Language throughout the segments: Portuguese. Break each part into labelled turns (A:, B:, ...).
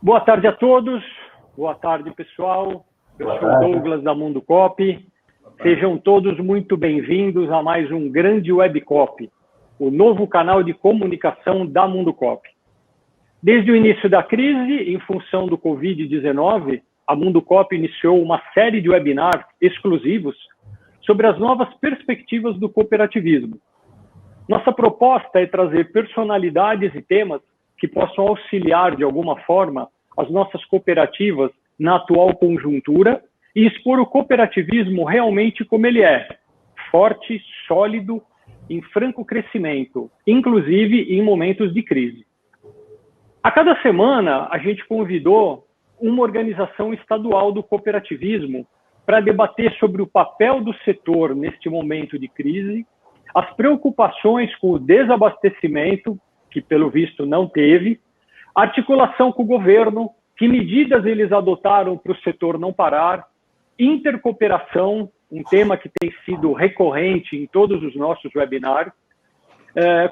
A: Boa tarde a todos, boa tarde pessoal, eu sou o Douglas da Mundo Cop, sejam todos muito bem-vindos a mais um grande Webcop, o novo canal de comunicação da Mundo Cop. Desde o início da crise, em função do Covid-19, a Mundo Cop iniciou uma série de webinars exclusivos sobre as novas perspectivas do cooperativismo. Nossa proposta é trazer personalidades e temas que possam auxiliar de alguma forma as nossas cooperativas na atual conjuntura e expor o cooperativismo realmente como ele é, forte, sólido, em franco crescimento, inclusive em momentos de crise. A cada semana, a gente convidou uma organização estadual do cooperativismo para debater sobre o papel do setor neste momento de crise, as preocupações com o desabastecimento, que pelo visto não teve, articulação com o governo, que medidas eles adotaram para o setor não parar, intercooperação, um tema que tem sido recorrente em todos os nossos webinars,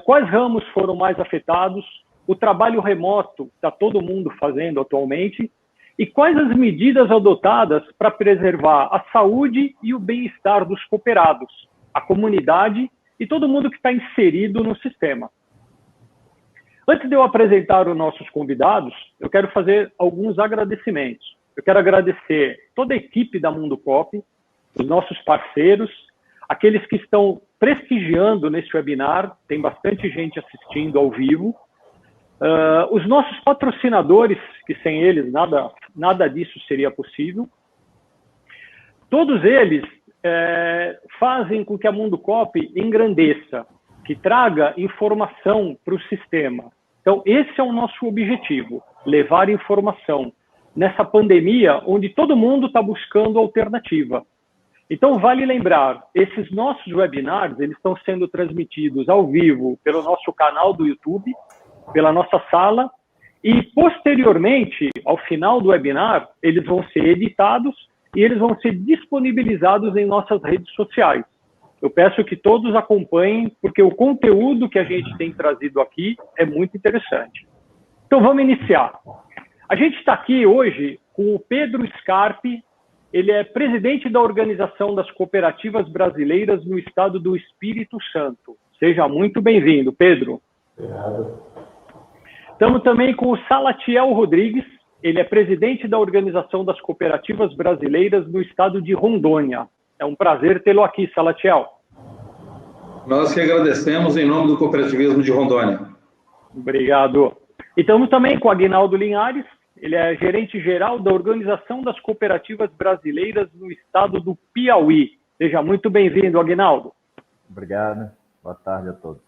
A: quais ramos foram mais afetados, o trabalho remoto está todo mundo fazendo atualmente, e quais as medidas adotadas para preservar a saúde e o bem-estar dos cooperados, a comunidade e todo mundo que está inserido no sistema. Antes de eu apresentar os nossos convidados, eu quero fazer alguns agradecimentos. Eu quero agradecer toda a equipe da Mundo Cop, os nossos parceiros, aqueles que estão prestigiando nesse webinar, tem bastante gente assistindo ao vivo, os nossos patrocinadores, que sem eles nada disso seria possível. Todos eles fazem com que a Mundo Cop engrandeça, que traga informação para o sistema. Então, esse é o nosso objetivo, levar informação nessa pandemia onde todo mundo está buscando alternativa. Então, vale lembrar, esses nossos webinars, eles estão sendo transmitidos ao vivo pelo nosso canal do YouTube, pela nossa sala, e posteriormente, ao final do webinar, eles vão ser editados e eles vão ser disponibilizados em nossas redes sociais. Eu peço que todos acompanhem, porque o conteúdo que a gente tem trazido aqui é muito interessante. Então, vamos iniciar. A gente está aqui hoje com o Pedro Scarpi, ele é presidente da Organização das Cooperativas Brasileiras no Estado do Espírito Santo. Seja muito bem-vindo, Pedro.
B: Obrigado.
A: Estamos também com o Salatiel Rodrigues, ele é presidente da Organização das Cooperativas Brasileiras no Estado de Rondônia. É um prazer tê-lo aqui, Salatiel.
B: Nós que agradecemos em nome do cooperativismo de Rondônia.
A: Obrigado. E estamos também com o Aguinaldo Linhares, ele é gerente-geral da Organização das Cooperativas Brasileiras no Estado do Piauí. Seja muito bem-vindo, Aguinaldo.
C: Obrigado. Boa tarde a todos.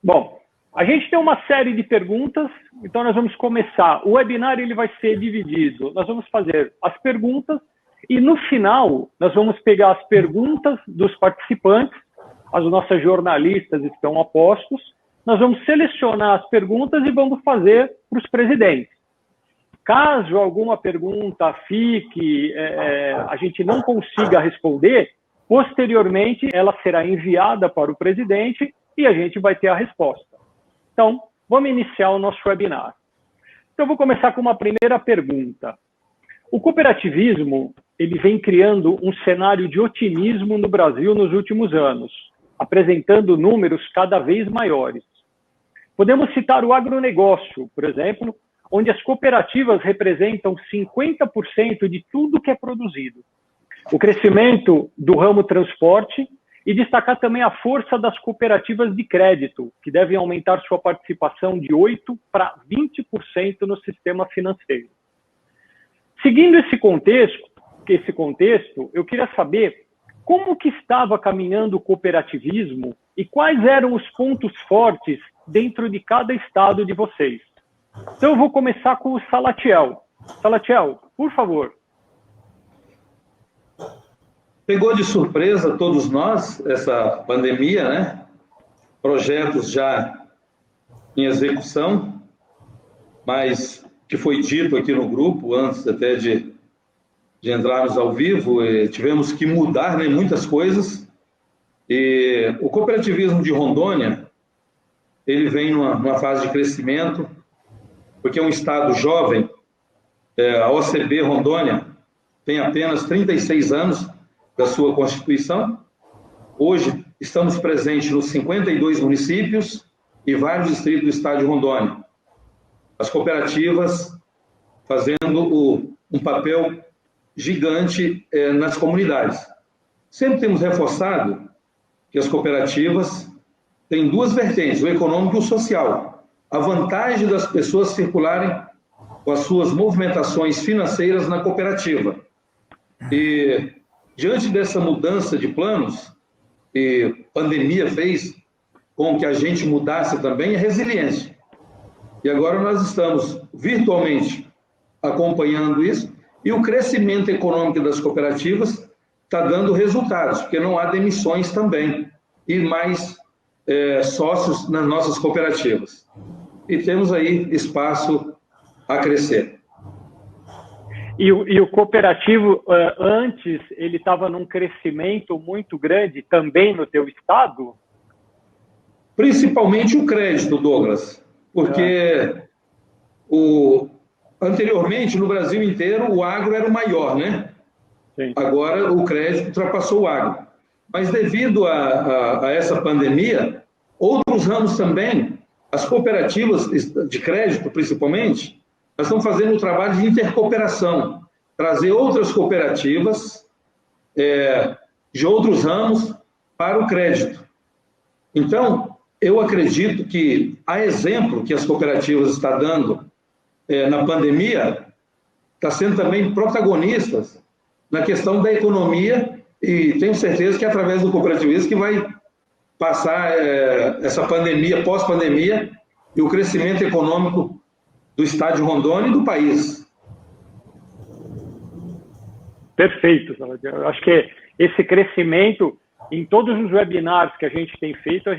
A: Bom, a gente tem uma série de perguntas, então nós vamos começar. O webinar ele vai ser dividido. Nós vamos fazer as perguntas e no final nós vamos pegar as perguntas dos participantes, as nossas jornalistas estão a postos, nós vamos selecionar as perguntas e vamos fazer para os presidentes. Caso alguma pergunta fique, a gente não consiga responder, posteriormente ela será enviada para o presidente e a gente vai ter a resposta. Então, vamos iniciar o nosso webinar. Então, eu vou começar com uma primeira pergunta. O cooperativismo, ele vem criando um cenário de otimismo no Brasil nos últimos anos, apresentando números cada vez maiores. Podemos citar o agronegócio, por exemplo, onde as cooperativas representam 50% de tudo que é produzido. O crescimento do ramo transporte e destacar também a força das cooperativas de crédito, que devem aumentar sua participação de 8% para 20% no sistema financeiro. Seguindo esse contexto, eu queria saber como que estava caminhando o cooperativismo e quais eram os pontos fortes dentro de cada estado de vocês. Então, eu vou começar com o Salatiel. Salatiel, por favor.
B: Pegou de surpresa todos nós essa pandemia, né? Projetos já em execução, mas que foi dito aqui no grupo, antes até de entrarmos ao vivo, tivemos que mudar, né, muitas coisas. E o cooperativismo de Rondônia, ele vem numa fase de crescimento, porque é um estado jovem, A OCB Rondônia tem apenas 36 anos da sua constituição. Hoje estamos presentes nos 52 municípios e vários distritos do estado de Rondônia. As cooperativas fazendo um papel gigante nas comunidades. Sempre temos reforçado que as cooperativas têm duas vertentes, o econômico e o social. A vantagem das pessoas circularem com as suas movimentações financeiras na cooperativa. E, diante dessa mudança de planos, que a pandemia fez com que a gente mudasse também, a resiliência. E agora nós estamos virtualmente acompanhando isso, e o crescimento econômico das cooperativas está dando resultados, porque não há demissões também, e mais sócios nas nossas cooperativas. E temos aí espaço a crescer.
A: E o cooperativo, antes, ele estava num crescimento muito grande também no teu estado?
B: Principalmente o crédito, Douglas, porque anteriormente, no Brasil inteiro, o agro era o maior, né?
A: Sim.
B: Agora, o crédito ultrapassou o agro. Mas, devido a essa pandemia, outros ramos também, as cooperativas de crédito, principalmente, nós estamos fazendo um trabalho de intercooperação, trazer outras cooperativas de outros ramos para o crédito. Então, eu acredito que, a exemplo que as cooperativas estão dando na pandemia, está sendo também protagonistas na questão da economia, e tenho certeza que é através do cooperativismo que vai passar essa pandemia, pós-pandemia, e o crescimento econômico do estado de Rondônia e do país.
A: Perfeito. Eu acho que esse crescimento, em todos os webinars que a gente tem feito,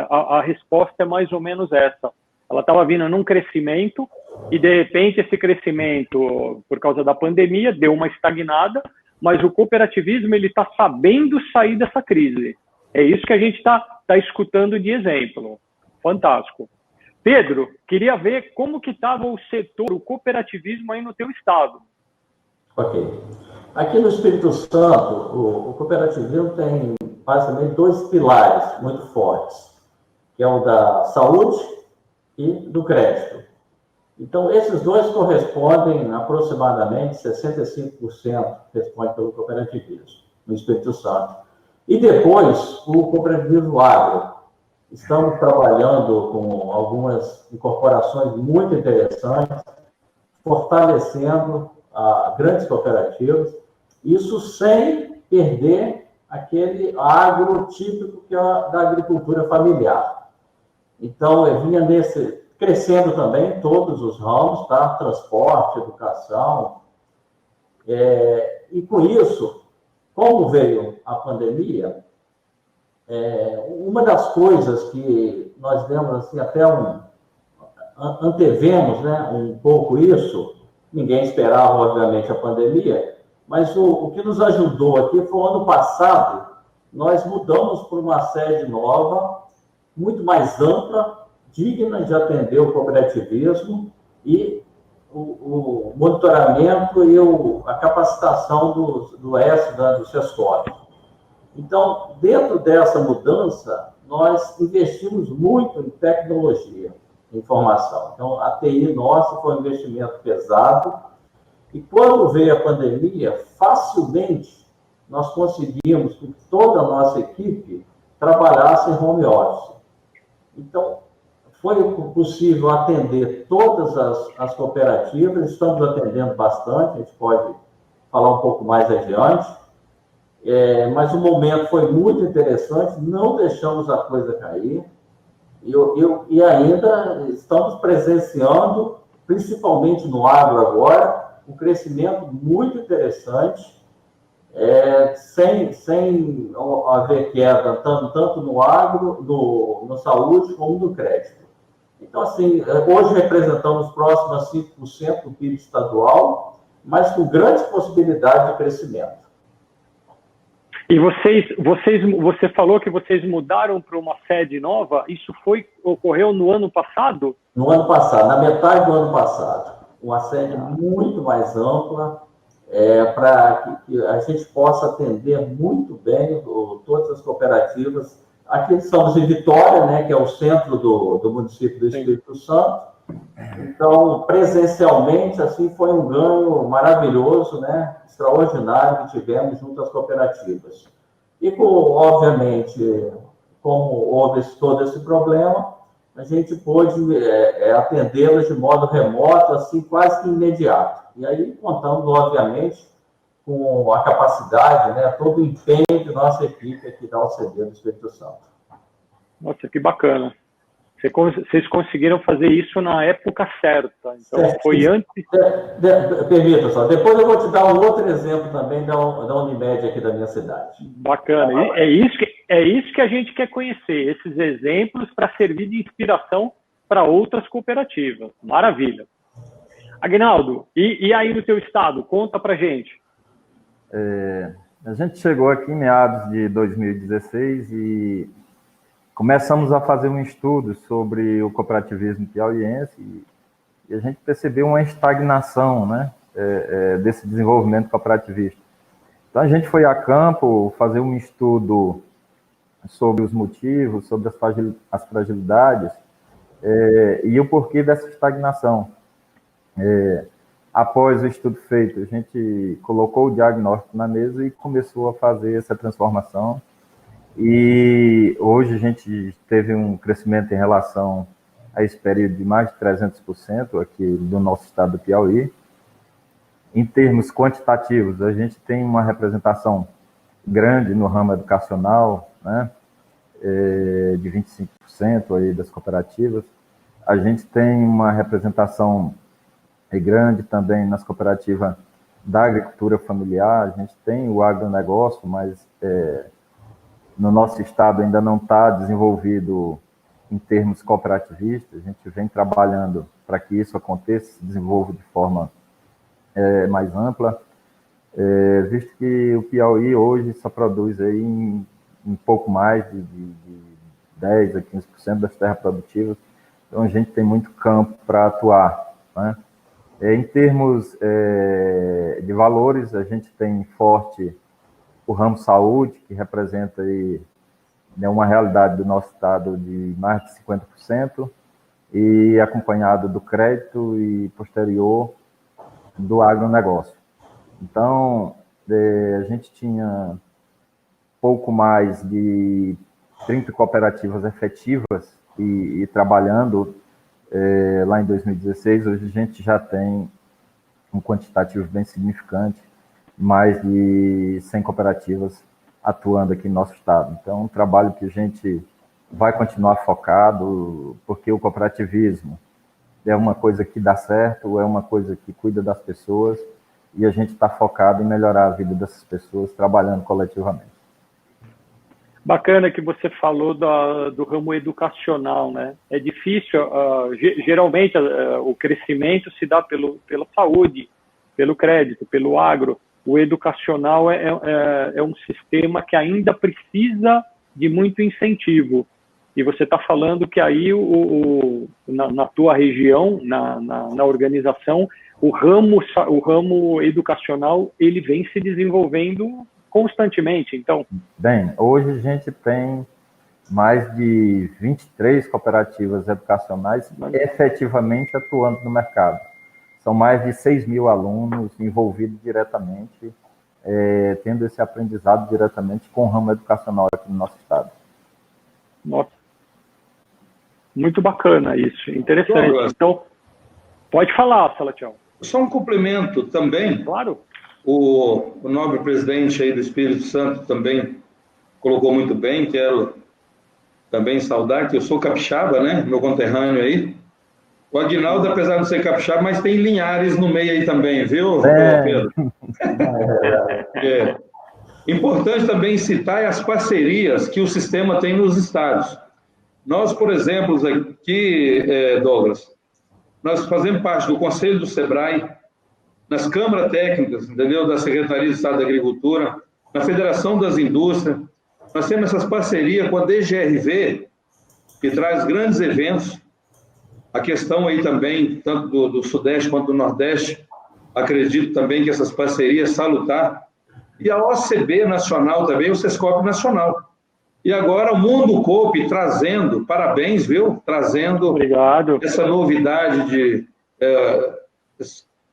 A: a resposta é mais ou menos essa. Ela estava vindo num crescimento e, de repente, esse crescimento, por causa da pandemia, deu uma estagnada, mas o cooperativismo está sabendo sair dessa crise. É isso que a gente está escutando de exemplo. Fantástico. Pedro, queria ver como que estava o setor, o cooperativismo aí no teu estado.
D: Ok. Aqui no Espírito Santo, o cooperativismo tem basicamente dois pilares muito fortes, que é o da saúde e do crédito. Então, esses dois correspondem aproximadamente 65% responde pelo cooperativismo no Espírito Santo. E depois, o cooperativismo agro. Estamos trabalhando com algumas incorporações muito interessantes, fortalecendo grandes cooperativas, isso sem perder aquele agro típico que é da agricultura familiar. Então, eu vinha crescendo também todos os ramos, tá? Transporte, educação. E com isso, como veio a pandemia, uma das coisas que nós demos assim, até antevemos, né, um pouco isso, ninguém esperava, obviamente, a pandemia, mas o que nos ajudou aqui foi o ano passado, nós mudamos para uma sede nova, muito mais ampla, digna de atender o cooperativismo e o monitoramento e a capacitação do SESCOP. Então, dentro dessa mudança, nós investimos muito em tecnologia, em informação. Então, a TI nossa foi um investimento pesado, e quando veio a pandemia, facilmente nós conseguimos que toda a nossa equipe trabalhasse em home office. Então, foi possível atender todas as cooperativas, estamos atendendo bastante, a gente pode falar um pouco mais adiante, mas o momento foi muito interessante, não deixamos a coisa cair, e ainda estamos presenciando, principalmente no agro agora, um crescimento muito interessante, sem haver queda, tanto no agro, no saúde, como no crédito. Então, assim, hoje representamos próximo a 5% do PIB estadual, mas com grandes possibilidades de crescimento.
A: E você falou que vocês mudaram para uma sede nova, isso ocorreu no ano passado?
D: No ano passado, na metade do ano passado. uma sede muito mais ampla, para que a gente possa atender muito bem todas as cooperativas. Aqui estamos em Vitória, né, que é o centro do município do Espírito Santo. Então, presencialmente, assim, foi um ganho maravilhoso, né, extraordinário que tivemos junto às cooperativas. E, obviamente, como houve todo esse problema, a gente pôde atendê-las de modo remoto, assim, quase que imediato. E aí, contando, obviamente, com a capacidade, né, todo o empenho de nossa equipe aqui da OCD do Espírito Santo.
A: Nossa, que bacana. Vocês conseguiram fazer isso na época certa. Então, certo. Foi antes...
D: Permita só. Depois eu vou te dar um outro exemplo também da Unimed aqui da minha cidade.
A: Bacana. É isso que a gente quer conhecer, esses exemplos para servir de inspiração para outras cooperativas. Maravilha. Aguinaldo, e aí no teu estado? Conta para gente.
C: A gente chegou aqui em meados de 2016 e começamos a fazer um estudo sobre o cooperativismo piauiense e a gente percebeu uma estagnação, né, desse desenvolvimento cooperativista. Então, a gente foi a campo fazer um estudo sobre os motivos, sobre as fragilidades e o porquê dessa estagnação. Após o estudo feito, a gente colocou o diagnóstico na mesa e começou a fazer essa transformação. E hoje a gente teve um crescimento em relação a esse período de mais de 300% aqui do nosso estado do Piauí. Em termos quantitativos, a gente tem uma representação grande no ramo educacional, né, de 25% aí das cooperativas. A gente tem uma representação grande também nas cooperativas da agricultura familiar. A gente tem o agronegócio, mas no nosso estado ainda não está desenvolvido em termos cooperativistas. A gente vem trabalhando para que isso aconteça, se desenvolva de forma mais ampla, visto que o Piauí hoje só produz aí um pouco mais de 10% a 15% das terras produtivas, então a gente tem muito campo para atuar, né? Em termos de valores, a gente tem forte o ramo saúde, que representa aí, né, uma realidade do nosso estado de mais de 50%, e acompanhado do crédito e posterior do agronegócio. Então, a gente tinha pouco mais de 30 cooperativas efetivas e trabalhando lá em 2016. Hoje a gente já tem um quantitativo bem significante, mais de 100 cooperativas atuando aqui no nosso estado. Então, um trabalho que a gente vai continuar focado, porque o cooperativismo é uma coisa que dá certo, é uma coisa que cuida das pessoas, e a gente está focado em melhorar a vida dessas pessoas trabalhando coletivamente.
A: Bacana que você falou do ramo educacional, né? É difícil, geralmente o crescimento se dá pela saúde, pelo crédito, pelo agro. O educacional é um sistema que ainda precisa de muito incentivo. E você está falando que aí, na tua região, na organização, o ramo educacional ele vem se desenvolvendo constantemente. Então,
C: bem, hoje a gente tem mais de 23 cooperativas educacionais efetivamente atuando no mercado. São mais de 6 mil alunos envolvidos diretamente, tendo esse aprendizado diretamente com o ramo educacional aqui no nosso estado.
A: Nossa, muito bacana isso, interessante. Então, pode falar, Salatiel.
B: Só um complemento também.
A: Claro.
B: O nobre presidente aí do Espírito Santo também colocou muito bem. Quero também saudar, que eu sou capixaba, né? Meu conterrâneo aí. O Aguinaldo, apesar de ser capixaba, mas tem Linhares no meio aí também, viu, Pedro? Importante também citar as parcerias que o sistema tem nos estados. Nós, por exemplo, aqui, Douglas, nós fazemos parte do Conselho do SEBRAE, nas câmaras técnicas, entendeu? Da Secretaria de Estado da Agricultura, na Federação das Indústrias. Nós temos essas parcerias com a DGRV, que traz grandes eventos. A questão aí também, tanto do Sudeste quanto do Nordeste, acredito também que essas parcerias salutar. E a OCB Nacional também, o Sescop Nacional. E agora o Mundo Coop trazendo, parabéns, viu? Trazendo
A: Obrigado.
B: Essa novidade de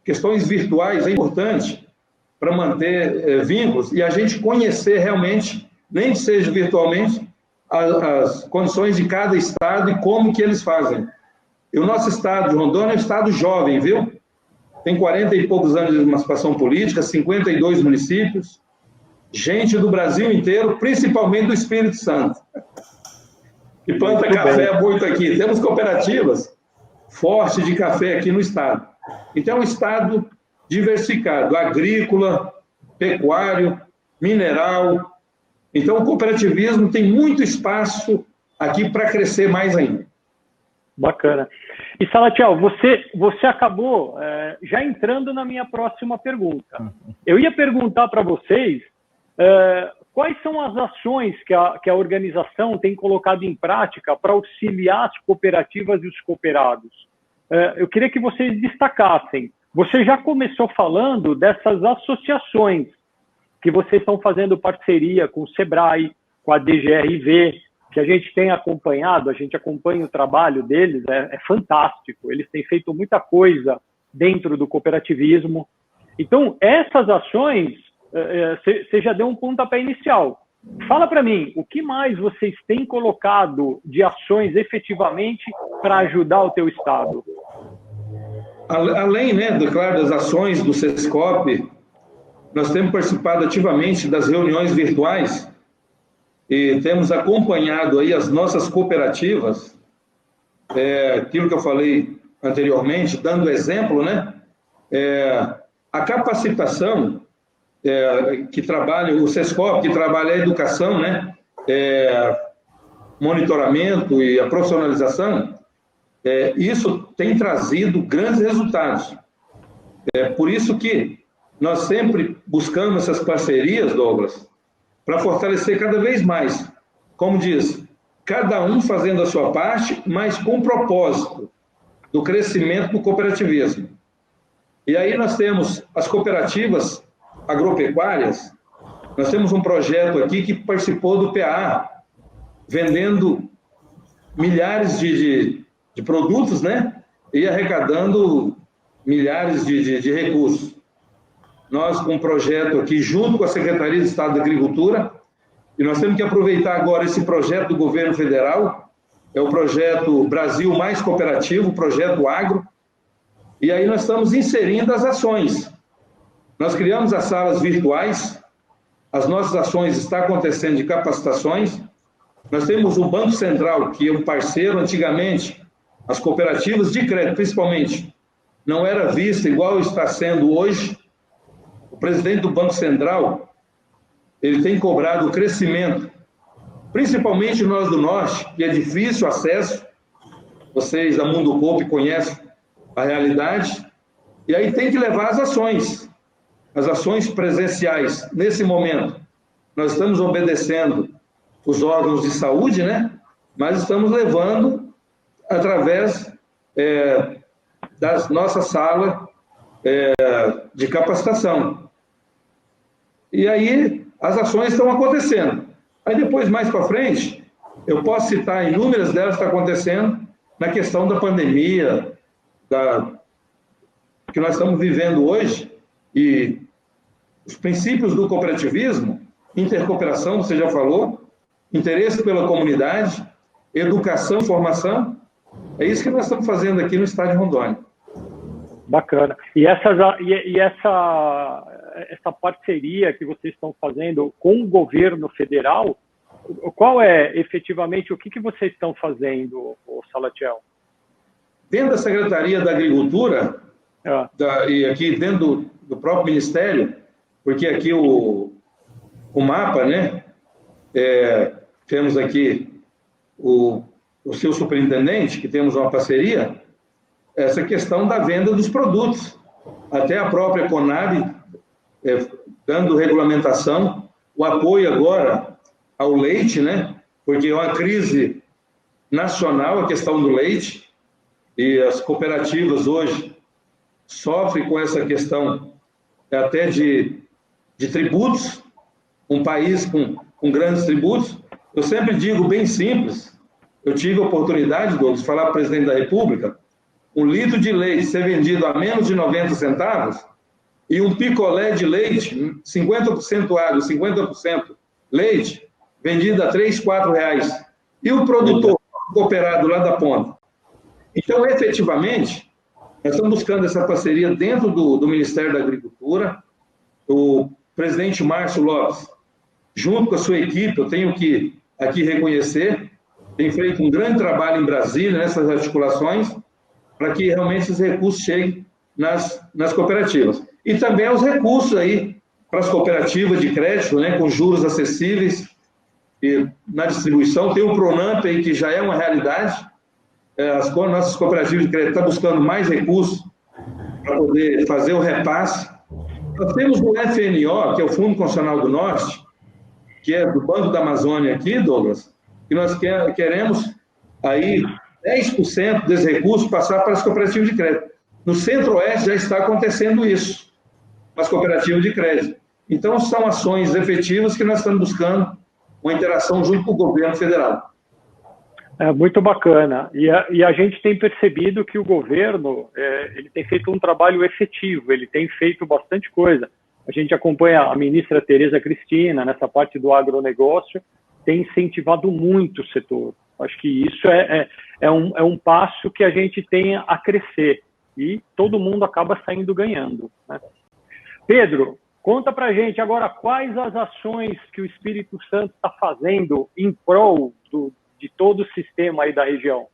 B: questões virtuais é importante para manter vínculos e a gente conhecer realmente, nem que seja virtualmente, as condições de cada estado e como que eles fazem. E o nosso estado de Rondônia é um estado jovem, viu? Tem 40 e poucos anos de emancipação política, 52 municípios, gente do Brasil inteiro, principalmente do Espírito Santo. E planta café muito aqui. Temos cooperativas fortes de café aqui no estado. Então, é um estado diversificado, agrícola, pecuário, mineral. Então, o cooperativismo tem muito espaço aqui para crescer mais ainda.
A: Bacana. E, Salatiel, você acabou já entrando na minha próxima pergunta. Eu ia perguntar para vocês quais são as ações que a organização tem colocado em prática para auxiliar as cooperativas e os cooperados. Eu queria que vocês destacassem. Você já começou falando dessas associações que vocês estão fazendo parceria com o SEBRAE, com a DGRV, que a gente tem acompanhado, a gente acompanha o trabalho deles, é fantástico. Eles têm feito muita coisa dentro do cooperativismo. Então, essas ações, você já deu um pontapé inicial. Fala para mim, o que mais vocês têm colocado de ações efetivamente para ajudar o teu estado?
B: Além, claro, das ações do Sescop, nós temos participado ativamente das reuniões virtuais e temos acompanhado aí as nossas cooperativas, aquilo que eu falei anteriormente, dando exemplo, a capacitação que trabalha, o Sescop, que trabalha a educação, monitoramento e a profissionalização, isso tem trazido grandes resultados. Por isso que nós sempre buscamos essas parcerias, Douglas, para fortalecer cada vez mais. Como diz, cada um fazendo a sua parte, mas com o propósito do crescimento do cooperativismo. E aí nós temos as cooperativas agropecuárias, nós temos um projeto aqui que participou do PA, vendendo milhares de produtos, e arrecadando milhares de recursos. Nós, com um projeto aqui, junto com a Secretaria de Estado da Agricultura, e nós temos que aproveitar agora esse projeto do governo federal, é o projeto Brasil Mais Cooperativo, o projeto Agro, e aí nós estamos inserindo as ações. Nós criamos as salas virtuais, as nossas ações estão acontecendo de capacitações, nós temos o Banco Central, que é um parceiro antigamente, as cooperativas de crédito, principalmente, não era vista igual está sendo hoje. O presidente do Banco Central, ele tem cobrado o crescimento, principalmente nós do Norte, que é difícil acesso, vocês da Mundo Coop conhecem a realidade, e aí tem que levar as ações presenciais. Nesse momento, nós estamos obedecendo os órgãos de saúde, mas estamos levando através das nossas salas de capacitação. E aí as ações estão acontecendo. Aí depois, mais para frente, eu posso citar inúmeras delas que estão acontecendo na questão da pandemia, que nós estamos vivendo hoje, e os princípios do cooperativismo, intercooperação, você já falou, interesse pela comunidade, educação e formação, é isso que nós estamos fazendo aqui no estado de Rondônia.
A: Bacana. E essa parceria que vocês estão fazendo com o governo federal, qual é efetivamente o que vocês estão fazendo, Salatiel?
B: Dentro da Secretaria da Agricultura, e aqui dentro do próprio Ministério, porque aqui o MAPA, temos aqui o seu superintendente, que temos uma parceria, essa questão da venda dos produtos. Até a própria Conab, dando regulamentação, o apoio agora ao leite, porque é uma crise nacional a questão do leite, e as cooperativas hoje sofrem com essa questão até de tributos, um país com grandes tributos. Eu sempre digo bem simples, eu tive a oportunidade, Douglas, de falar para o presidente da República, 1 litro de leite ser vendido a menos de 90 centavos e um picolé de leite, 50% água, 50% leite, vendido a R$ 3, R$ 4. E o produtor cooperado lá da ponta. Então, efetivamente, nós estamos buscando essa parceria dentro do Ministério da Agricultura. O presidente Márcio Lopes, junto com a sua equipe, eu tenho que aqui reconhecer, tem feito um grande trabalho em Brasília, nessas articulações, para que realmente esses recursos cheguem nas cooperativas. E também os recursos aí para as cooperativas de crédito, né, com juros acessíveis, e na distribuição. Tem o Pronamp aí, que já é uma realidade. As nossas cooperativas de crédito estão buscando mais recursos para poder fazer o repasse. Nós temos o FNO, que é o Fundo Constitucional do Norte, que é do Banco da Amazônia aqui, Douglas, que nós queremos aí 10% desse recurso passar para as cooperativas de crédito. No Centro-Oeste já está acontecendo isso, as cooperativas de crédito. Então, são ações efetivas que nós estamos buscando uma interação junto com o governo federal.
A: É muito bacana. E a gente tem percebido que o governo ele tem feito um trabalho efetivo, ele tem feito bastante coisa. A gente acompanha a ministra Tereza Cristina nessa parte do agronegócio, tem incentivado muito o setor. Acho que isso é um passo que a gente tem a crescer e todo mundo acaba saindo ganhando, né? Pedro, conta pra gente agora quais as ações que o Espírito Santo está fazendo em prol de todo o sistema aí da região.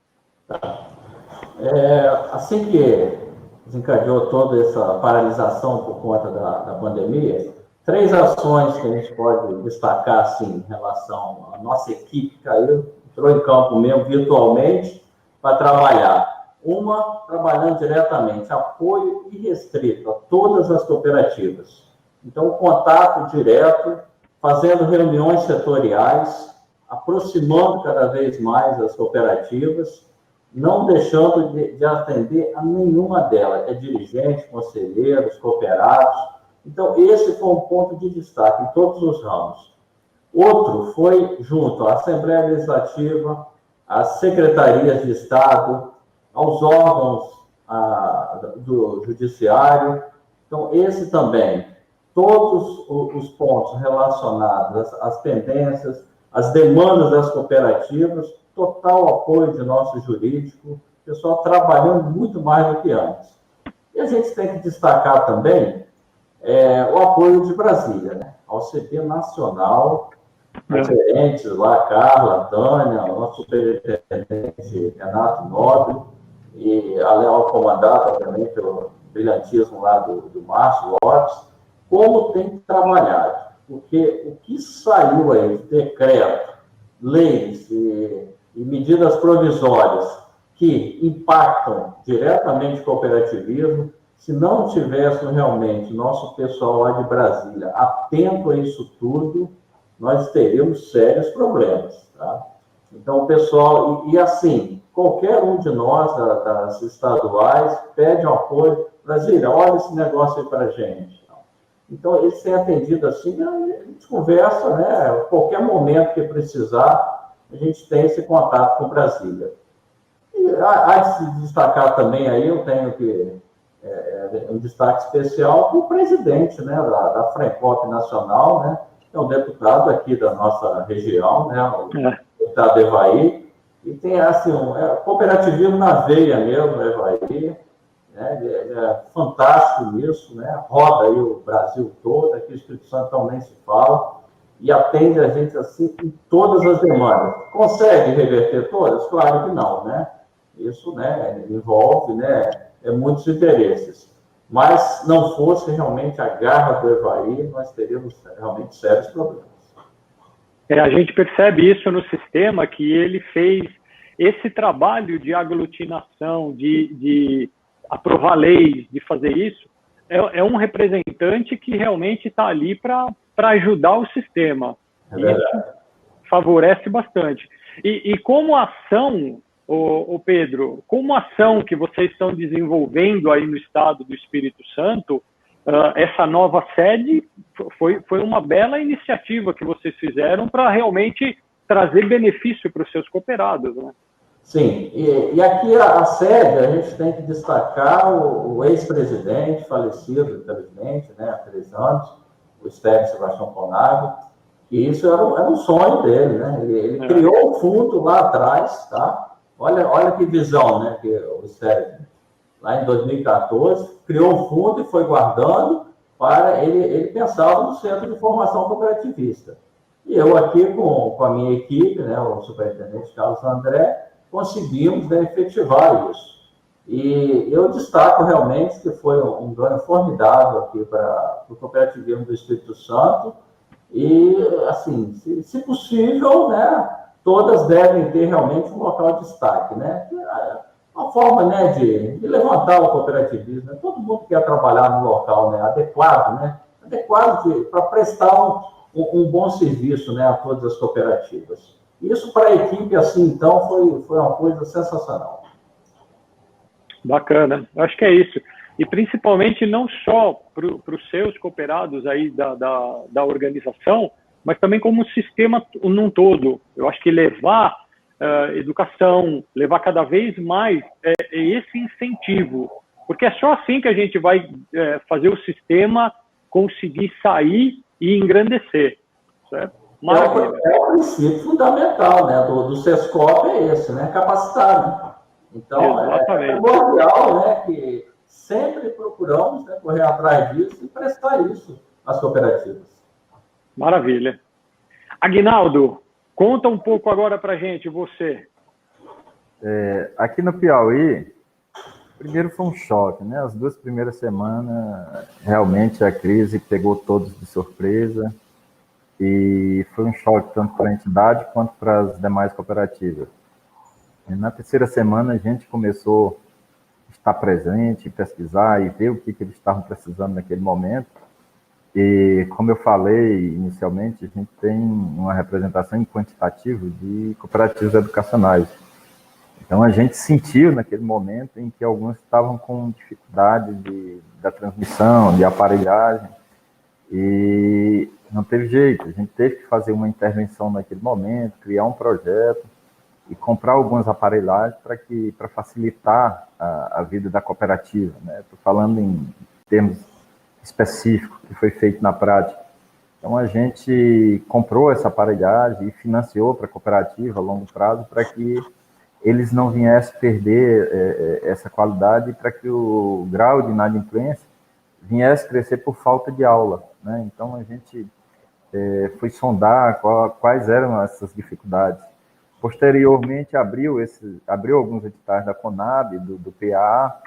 D: Assim que desencadeou toda essa paralisação por conta da pandemia, 3 ações que a gente pode destacar assim, em relação à nossa equipe que entrou em campo mesmo virtualmente para trabalhar. Uma, trabalhando diretamente, apoio irrestrito a todas as cooperativas. Então, contato direto, fazendo reuniões setoriais, aproximando cada vez mais as cooperativas, não deixando de atender a nenhuma delas, dirigentes, conselheiros, cooperados. Então, esse foi um ponto de destaque em todos os ramos. Outro foi junto à Assembleia Legislativa, às secretarias de Estado, aos órgãos do Judiciário. Então, esse também, todos os pontos relacionados às pendências, às demandas das cooperativas, total apoio de nosso jurídico, pessoal trabalhando muito mais do que antes. E a gente tem que destacar também o apoio de Brasília, né? Ao CP Nacional, os gerentes lá, Carla, Tânia, o nosso superintendente Renato Nobre, e a Leal comandada também pelo brilhantismo lá do Márcio Lopes, como tem trabalhado. Porque o que saiu aí de decreto, leis e medidas provisórias que impactam diretamente o cooperativismo, se não tivéssemos realmente nosso pessoal lá de Brasília atento a isso tudo, nós teríamos sérios problemas, tá? Então, o pessoal, e assim, qualquer um de nós, das estaduais, pede um apoio. Brasília, olha esse negócio aí para a gente. Então, eles têm atendido assim, a gente conversa, né? Qualquer momento que precisar, a gente tem esse contato com Brasília. E há de se destacar também aí, eu tenho que um destaque especial para o presidente, né, da Frencop Nacional, né? É um deputado aqui da nossa região, né? O deputado Evaí, e tem assim, cooperativismo na veia mesmo, Evaí, né? Ele é fantástico nisso, né? Roda aí o Brasil todo, aqui o Espírito Santo então nem se fala, e atende a gente assim em todas as demandas. Consegue reverter todas? Claro que não, né? Isso, né, envolve, né, muitos interesses. Mas, não fosse realmente a garra do Evaí, nós teríamos realmente sérios problemas.
A: A gente percebe isso no sistema, que ele fez esse trabalho de aglutinação, de aprovar leis, de fazer isso. É um representante que realmente está ali para ajudar o sistema. Isso favorece bastante. E como ação, o Pedro, com uma ação que vocês estão desenvolvendo aí no estado do Espírito Santo, essa nova sede foi uma bela iniciativa que vocês fizeram para realmente trazer benefício para os seus cooperados, né?
D: Sim, e aqui a sede, a gente tem que destacar o ex-presidente, falecido, infelizmente, né, há 3 anos, o Estélio Sebastião Conago, e isso era um sonho dele, né? Ele criou um fundo lá atrás, tá? Olha que visão, né, que o Estélio, lá em 2014, criou um fundo e foi guardando para ele pensava no Centro de Formação Cooperativista. E eu aqui com a minha equipe, né, o superintendente Carlos André, conseguimos, né, efetivar isso. E eu destaco realmente que foi um ganho formidável aqui para o cooperativismo do Espírito Santo. E, assim, se possível, né, todas devem ter realmente um local de destaque, né? Uma forma, né, de levantar o cooperativismo. Né? Todo mundo quer trabalhar no local, né, adequado, né? Adequado para prestar um bom serviço, né, a todas as cooperativas. Isso para a equipe, assim, então, foi uma coisa sensacional.
A: Bacana, acho que é isso. E principalmente não só para os seus cooperados aí da organização, mas também como sistema num todo. Eu acho que levar educação, levar cada vez mais esse incentivo, porque é só assim que a gente vai fazer o sistema conseguir sair e engrandecer, certo?
D: É o princípio fundamental, né, do SESCOP é esse, né, capacitar, né? Então, é primordial, né, que sempre procuramos, né, correr atrás disso e prestar isso às cooperativas.
A: Maravilha. Aguinaldo, conta um pouco agora para a gente, você.
C: Aqui no Piauí, primeiro foi um choque, né? As 2 primeiras semanas, realmente a crise pegou todos de surpresa e foi um choque tanto para a entidade quanto para as demais cooperativas. E na 3ª semana a gente começou a estar presente, pesquisar e ver o que eles estavam precisando naquele momento. E, como eu falei inicialmente, a gente tem uma representação em quantitativo de cooperativas educacionais. Então, a gente sentiu naquele momento em que alguns estavam com dificuldade da transmissão, de aparelhagem, e não teve jeito. A gente teve que fazer uma intervenção naquele momento, criar um projeto e comprar algumas aparelhagens para facilitar a vida da cooperativa, né? Estou falando em termos específico que foi feito na prática. Então, a gente comprou essa aparelhagem e financiou para a cooperativa a longo prazo para que eles não viessem perder essa qualidade e para que o grau de inadimplência viesse crescer por falta de aula, né? Então, a gente foi sondar quais eram essas dificuldades. Posteriormente, abriu alguns editais da Conab, do PA,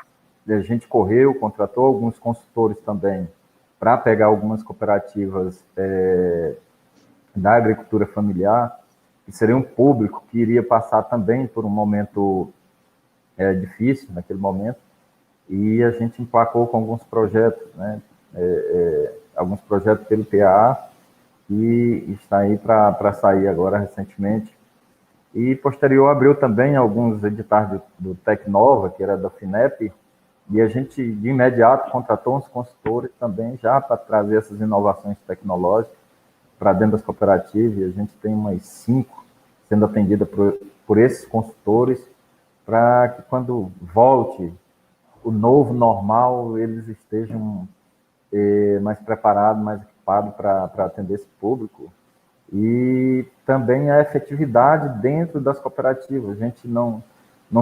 C: a gente correu, contratou alguns consultores também para pegar algumas cooperativas da agricultura familiar, que seria um público que iria passar também por um momento difícil naquele momento, e a gente emplacou com alguns projetos, né? Alguns projetos pelo PA, e está aí para sair agora recentemente. E posterior abriu também alguns editais do Tecnova, que era da FINEP, e a gente, de imediato, contratou uns consultores também já para trazer essas inovações tecnológicas para dentro das cooperativas, e a gente tem umas 5 sendo atendidas por esses consultores, para que quando volte o novo normal, eles estejam mais preparados, mais equipados para atender esse público. E também a efetividade dentro das cooperativas. A gente não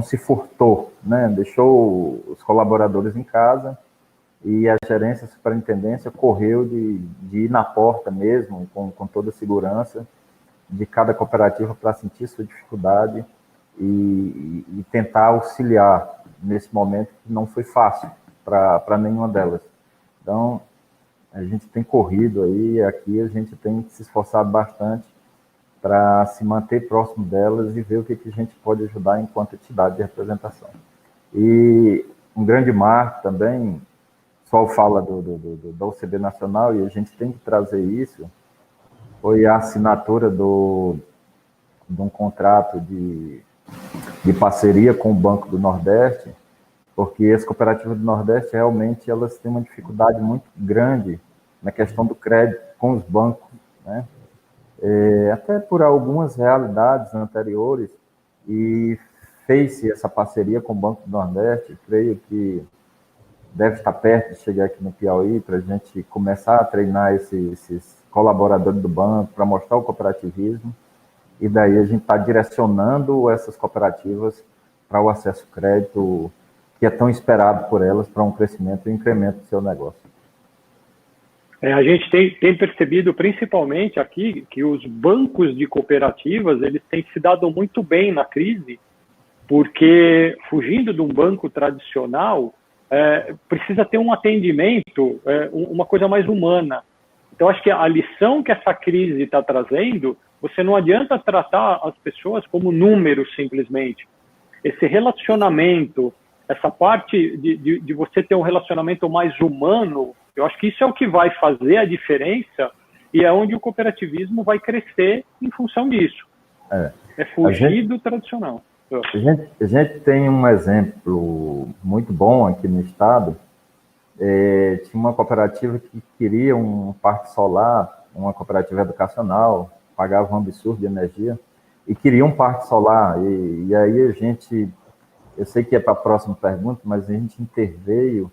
C: se furtou, né? Deixou os colaboradores em casa e a gerência, a superintendência correu de ir na porta mesmo, com toda a segurança de cada cooperativa para sentir sua dificuldade e tentar auxiliar nesse momento que não foi fácil para nenhuma delas. Então, a gente tem corrido aí, aqui a gente tem se esforçado bastante para se manter próximo delas e ver o que a gente pode ajudar enquanto entidade de representação. E um grande marco também, o pessoal fala da UCB Nacional, e a gente tem que trazer isso, foi a assinatura de um contrato de parceria com o Banco do Nordeste, porque as cooperativas do Nordeste realmente elas têm uma dificuldade muito grande na questão do crédito com os bancos, né? Até por algumas realidades anteriores, e fez-se essa parceria com o Banco do Nordeste. Creio que deve estar perto de chegar aqui no Piauí para a gente começar a treinar esses colaboradores do banco para mostrar o cooperativismo, e daí a gente está direcionando essas cooperativas para o acesso ao crédito que é tão esperado por elas para um crescimento e um incremento do seu negócio.
A: A gente tem percebido, principalmente aqui, que os bancos de cooperativas eles têm se dado muito bem na crise, porque, fugindo de um banco tradicional, precisa ter um atendimento, uma coisa mais humana. Então, acho que a lição que essa crise está trazendo, você não adianta tratar as pessoas como números, simplesmente. Esse relacionamento, essa parte de você ter um relacionamento mais humano, eu acho que isso é o que vai fazer a diferença e é onde o cooperativismo vai crescer em função disso. É fugir do tradicional.
C: A gente tem um exemplo muito bom aqui no estado. Tinha uma cooperativa que queria um parque solar, uma cooperativa educacional, pagava um absurdo de energia, e queria um parque solar. E aí eu sei que é para a próxima pergunta, mas a gente interveio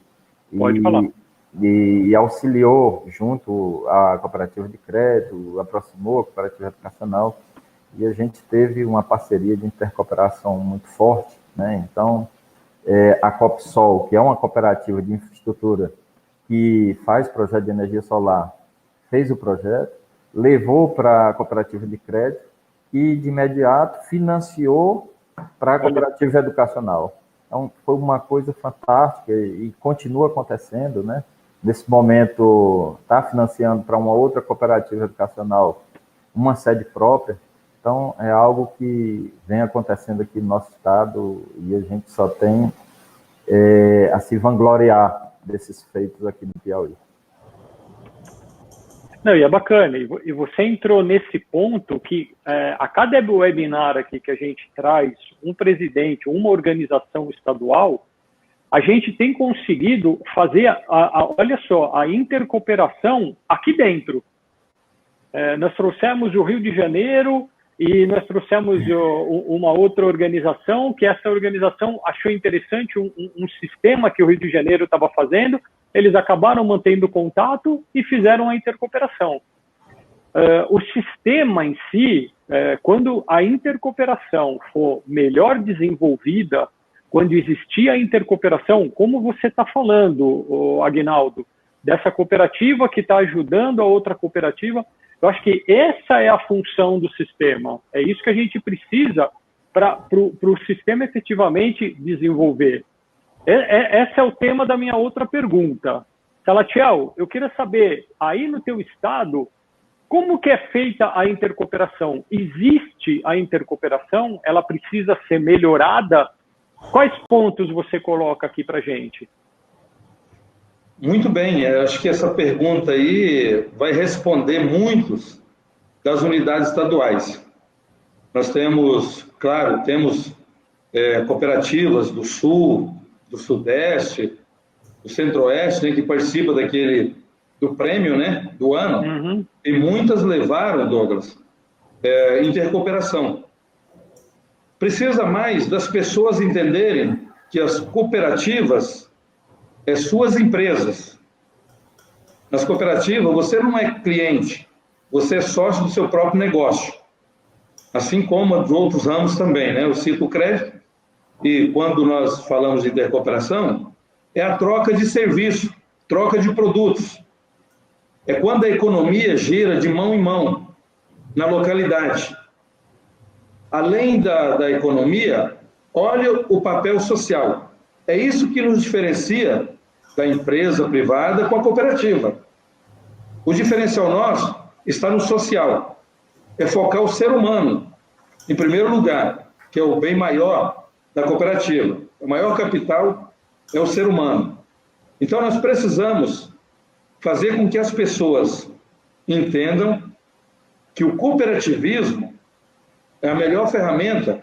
C: e auxiliou junto à cooperativa de crédito, aproximou a cooperativa educacional, e a gente teve uma parceria de intercooperação muito forte, né? Então, a Copsol, que é uma cooperativa de infraestrutura que faz projeto de energia solar, fez o projeto, levou para a cooperativa de crédito e, de imediato, financiou para a cooperativa educacional. Então, foi uma coisa fantástica e continua acontecendo, né? Nesse momento, está financiando para uma outra cooperativa educacional uma sede própria. Então, é algo que vem acontecendo aqui no nosso estado e a gente só tem a se vangloriar desses feitos aqui no Piauí.
A: Não, e é bacana. E você entrou nesse ponto que a cada webinar aqui que a gente traz um presidente, uma organização estadual, a gente tem conseguido fazer, olha só, a intercooperação aqui dentro. Nós trouxemos o Rio de Janeiro e nós trouxemos uma outra organização, que essa organização achou interessante um sistema que o Rio de Janeiro estava fazendo, eles acabaram mantendo contato e fizeram a intercooperação. O sistema em si, quando a intercooperação for melhor desenvolvida, quando existir a intercooperação, como você está falando, Aguinaldo, dessa cooperativa que está ajudando a outra cooperativa, eu acho que essa é a função do sistema. É isso que a gente precisa para o sistema efetivamente desenvolver. Esse é o tema da minha outra pergunta. Salatiel, eu queria saber, aí no teu estado, como que é feita a intercooperação? Existe a intercooperação? Ela precisa ser melhorada? Quais pontos você coloca aqui para a gente?
B: Muito bem, acho que essa pergunta aí vai responder muitos das unidades estaduais. Nós temos, claro, cooperativas do Sul, do Sudeste, do Centro-Oeste, né, que participa do prêmio, né, do ano,
A: Uhum.
B: E muitas levaram, Douglas, intercooperação. Precisa mais das pessoas entenderem que as cooperativas suas empresas. Nas cooperativas, você não é cliente, você é sócio do seu próprio negócio. Assim como de outros ramos também, né? Eu cito o crédito, e quando nós falamos de intercooperação, é a troca de serviço, troca de produtos. É quando a economia gira de mão em mão, na localidade. Além da economia, olha o papel social. É isso que nos diferencia da empresa privada com a cooperativa. O diferencial nosso está no social. É focar o ser humano, em primeiro lugar, que é o bem maior da cooperativa. O maior capital é o ser humano. Então, nós precisamos fazer com que as pessoas entendam que o cooperativismo é a melhor ferramenta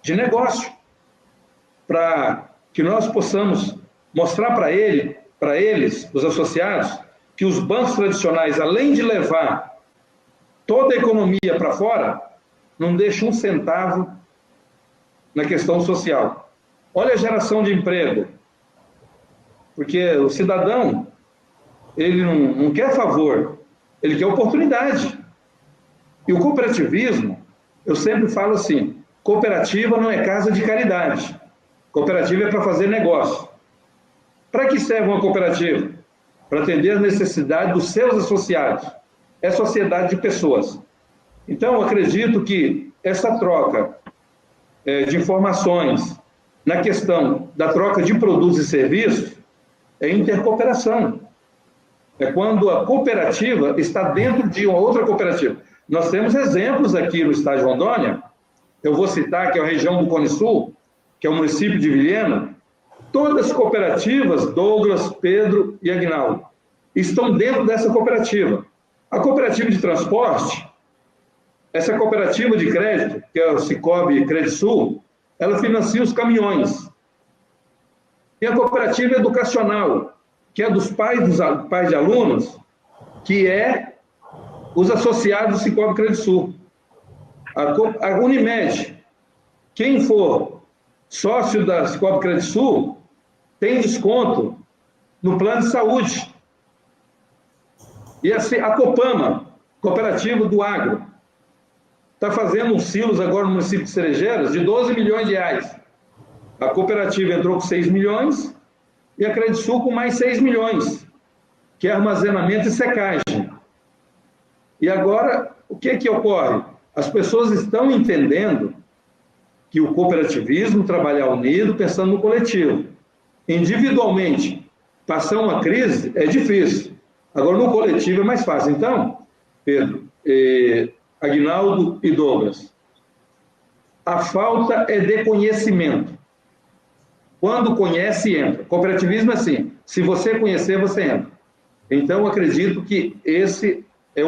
B: de negócio, para que nós possamos mostrar para eles, os associados, que os bancos tradicionais, além de levar toda a economia para fora, não deixam um centavo na questão social. Olha a geração de emprego, porque o cidadão, ele não quer favor, ele quer oportunidade. E o cooperativismo, eu sempre falo assim, cooperativa não é casa de caridade, cooperativa é para fazer negócio. Para que serve uma cooperativa? Para atender as necessidades dos seus associados. É sociedade de pessoas. Então, eu acredito que essa troca de informações na questão da troca de produtos e serviços é intercooperação. É quando a cooperativa está dentro de uma outra cooperativa. Nós temos exemplos aqui no estado de Rondônia, eu vou citar que é a região do Cone Sul, que é o município de Vilhena, todas as cooperativas, Douglas, Pedro e Aguinaldo, estão dentro dessa cooperativa. A cooperativa de transporte, essa cooperativa de crédito, que é o Cicobi Credisul, ela financia os caminhões. E a cooperativa educacional, que é dos pais de alunos, que é os associados do Cicobi Credisul. A Unimed, quem for sócio da Cicobi Credisul, tem desconto no plano de saúde. E a Copama, cooperativa do agro, está fazendo uns silos agora no município de Cerejeiras de 12 milhões de reais. A cooperativa entrou com 6 milhões e a Credisul com mais 6 milhões, que é armazenamento e secagem. E agora, o que ocorre? As pessoas estão entendendo que o cooperativismo, trabalhar unido, pensando no coletivo. Individualmente, passar uma crise é difícil. Agora, no coletivo é mais fácil. Então, Pedro, Aguinaldo e Douglas, a falta é de conhecimento. Quando conhece, entra. Cooperativismo é assim, se você conhecer, você entra. Então, acredito que esse é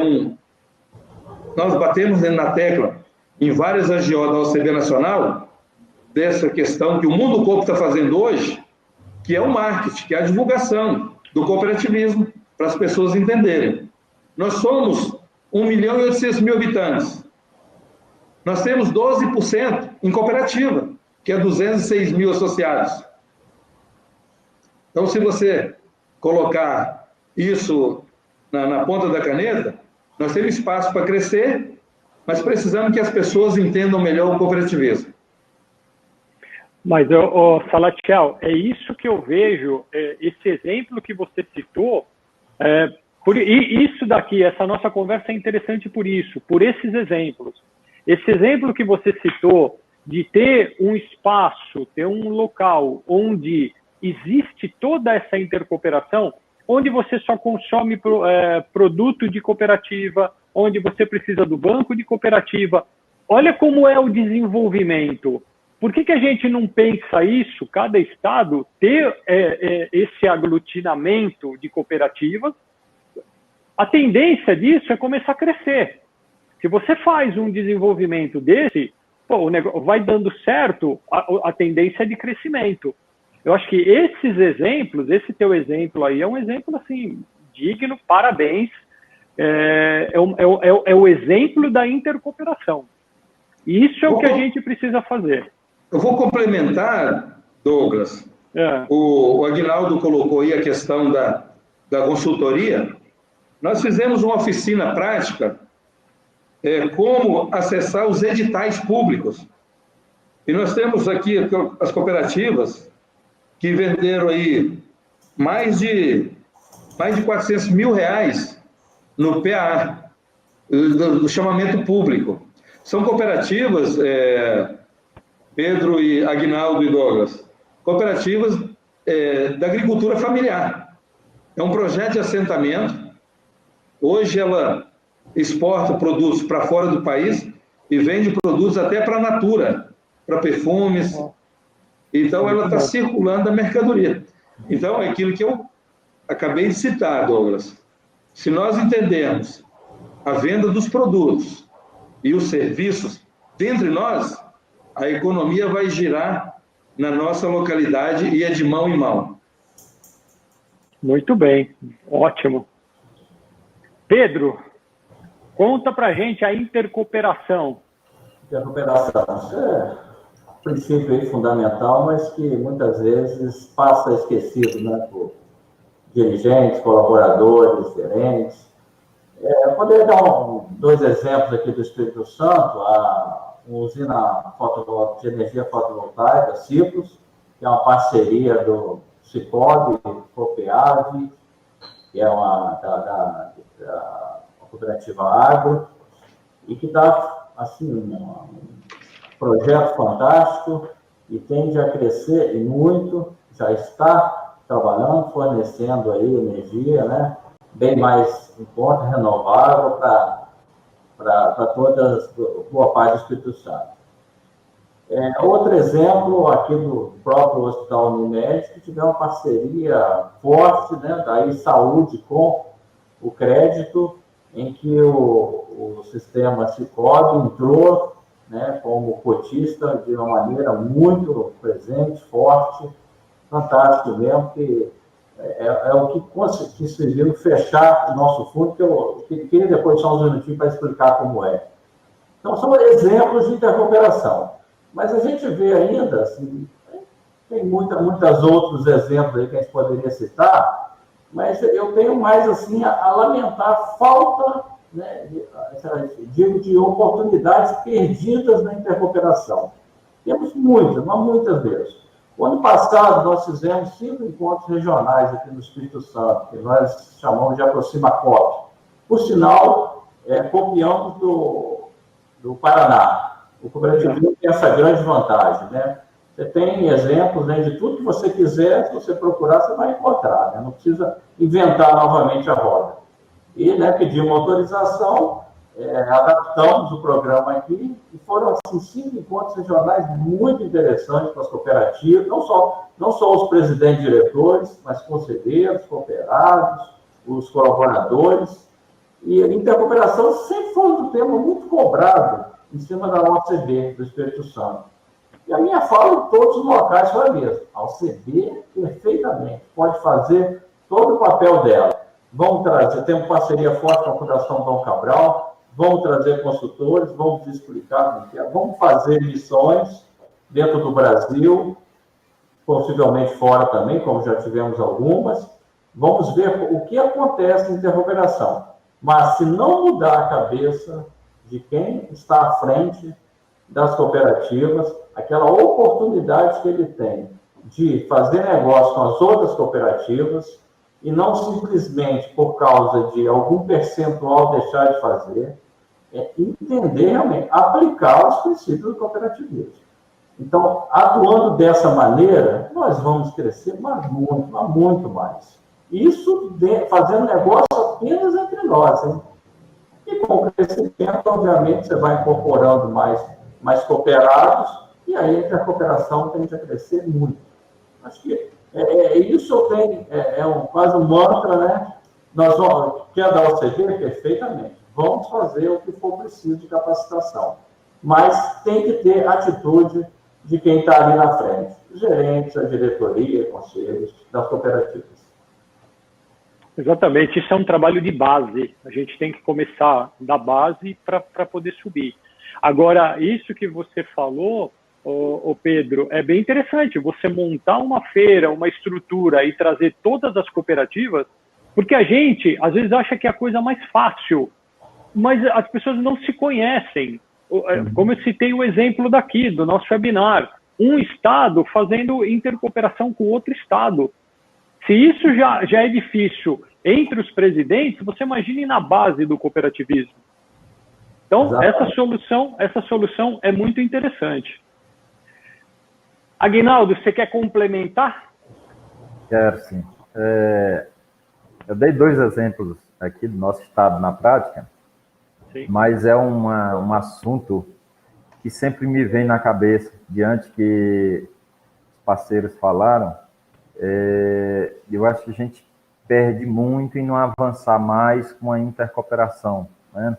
B: Nós batemos na tecla, em várias AGO da OCB Nacional, dessa questão que o Mundo Coop está fazendo hoje, que é o marketing, que é a divulgação do cooperativismo, para as pessoas entenderem. Nós somos 1.800.000 habitantes. Nós temos 12% em cooperativa, que é 206 mil associados. Então, se você colocar isso na ponta da caneta, nós temos espaço para crescer, mas precisamos que as pessoas entendam melhor o cooperativismo.
A: Mas, Salatiel, é isso que eu vejo, esse exemplo que você citou, e isso daqui, essa nossa conversa é interessante por isso, por esses exemplos. Esse exemplo que você citou de ter um espaço, ter um local onde existe toda essa intercooperação, onde você só consome produto de cooperativa, onde você precisa do banco de cooperativa. Olha como é o desenvolvimento. Por que a gente não pensa isso, cada estado ter esse aglutinamento de cooperativas? A tendência disso é começar a crescer. Se você faz um desenvolvimento desse, o negócio vai dando certo, a tendência é de crescimento. Eu acho que esses exemplos, esse teu exemplo aí é um exemplo assim, digno, parabéns. É o exemplo da intercooperação. E isso é o que a gente precisa fazer.
B: Eu vou complementar, Douglas. O Aguinaldo colocou aí a questão da consultoria. Nós fizemos uma oficina prática como acessar os editais públicos. E nós temos aqui as cooperativas que venderam aí mais de 400 mil reais no PA, do chamamento público. São cooperativas, Pedro e Aguinaldo e Douglas, cooperativas da agricultura familiar. É um projeto de assentamento. Hoje ela exporta produtos para fora do país e vende produtos até para a Natura, para perfumes. Então, ela está circulando a mercadoria. Então, é aquilo que eu acabei de citar, Douglas. Se nós entendermos a venda dos produtos e os serviços dentre nós, a economia vai girar na nossa localidade e é de mão em mão.
A: Muito bem, ótimo. Pedro, conta pra gente a intercooperação.
D: Intercooperação, isso é um princípio aí fundamental, mas que muitas vezes passa esquecido, né, por dirigentes, colaboradores, gerentes. Eu poderia dar dois exemplos aqui do Espírito Santo, a usina de energia fotovoltaica, Ciclos, que é uma parceria do Sicoob, Copeave, que é da cooperativa Agro, e que está, assim, um projeto fantástico e tende a crescer e muito, já está trabalhando, fornecendo aí energia, né, bem mais em conta, renovável para todas, boa parte do Espírito Santo. Outro exemplo aqui do próprio Hospital Unimed, que tiver uma parceria forte, né, daí saúde com o crédito, em que o sistema Sicoob entrou, né, como cotista de uma maneira muito presente, forte, fantástico mesmo, que é o que conseguiu fechar o nosso fundo, que eu queria depois só uns minutinhos para explicar como é. Então, são exemplos de intercooperação. Mas a gente vê ainda, assim, tem muitos outros exemplos aí que a gente poderia citar, mas eu tenho mais, assim, a lamentar a falta, né, de oportunidades perdidas na intercooperação. Temos muitas, mas muitas vezes. O ano passado, nós fizemos 5 encontros regionais aqui no Espírito Santo, que nós chamamos de Aproxima COP. Por sinal, copiamos do Paraná. O cooperativismo tem essa grande vantagem, né? Você tem exemplos, né, de tudo que você quiser, se você procurar, você vai encontrar, né? Não precisa inventar novamente a roda. E, né, pedimos uma autorização, adaptamos o programa aqui, e foram, assim, 5 encontros regionais muito interessantes para as cooperativas, não só os presidentes e diretores, mas conselheiros, cooperados, os colaboradores. E a intercooperação sempre foi um tema muito cobrado em cima da OCB do Espírito Santo. E a minha fala em todos os locais foi a mesma. A OCB, perfeitamente, pode fazer todo o papel dela. Vamos trazer, temos parceria forte com a Fundação Dom Cabral, vamos trazer consultores, vamos explicar, vamos fazer missões dentro do Brasil, possivelmente fora também, como já tivemos algumas. Vamos ver o que acontece em intercooperação. Mas se não mudar a cabeça de quem está à frente das cooperativas, aquela oportunidade que ele tem de fazer negócio com as outras cooperativas e não simplesmente por causa de algum percentual deixar de fazer, entender realmente, aplicar os princípios do cooperativismo. Então, atuando dessa maneira, nós vamos crescer muito mais. Isso fazendo negócio apenas entre nós, hein? E com o crescimento, obviamente, você vai incorporando mais cooperados, e aí a intercooperação tende a crescer muito. Acho que isso quase um mantra, né? Nós vamos, que é da OCB, perfeitamente, vamos fazer o que for preciso de capacitação. Mas tem que ter atitude de quem está ali na frente, os gerentes, a diretoria, conselhos das cooperativas.
A: Exatamente, isso é um trabalho de base. A gente tem que começar da base para poder subir. Agora, isso que você falou, Pedro, é bem interessante. Você montar uma feira, uma estrutura e trazer todas as cooperativas, porque a gente, às vezes, acha que é a coisa mais fácil, mas as pessoas não se conhecem. Como eu citei o exemplo daqui, do nosso webinar, um estado fazendo intercooperação com outro estado. Se isso já é difícil entre os presidentes, você imagine na base do cooperativismo. Então, essa solução é muito interessante. Aguinaldo, você quer complementar?
C: Quero, sim. Eu dei 2 exemplos aqui do nosso estado na prática, sim, mas é um assunto que sempre me vem na cabeça, diante que os parceiros falaram. Eu acho que a gente perde muito em não avançar mais com a intercooperação, né?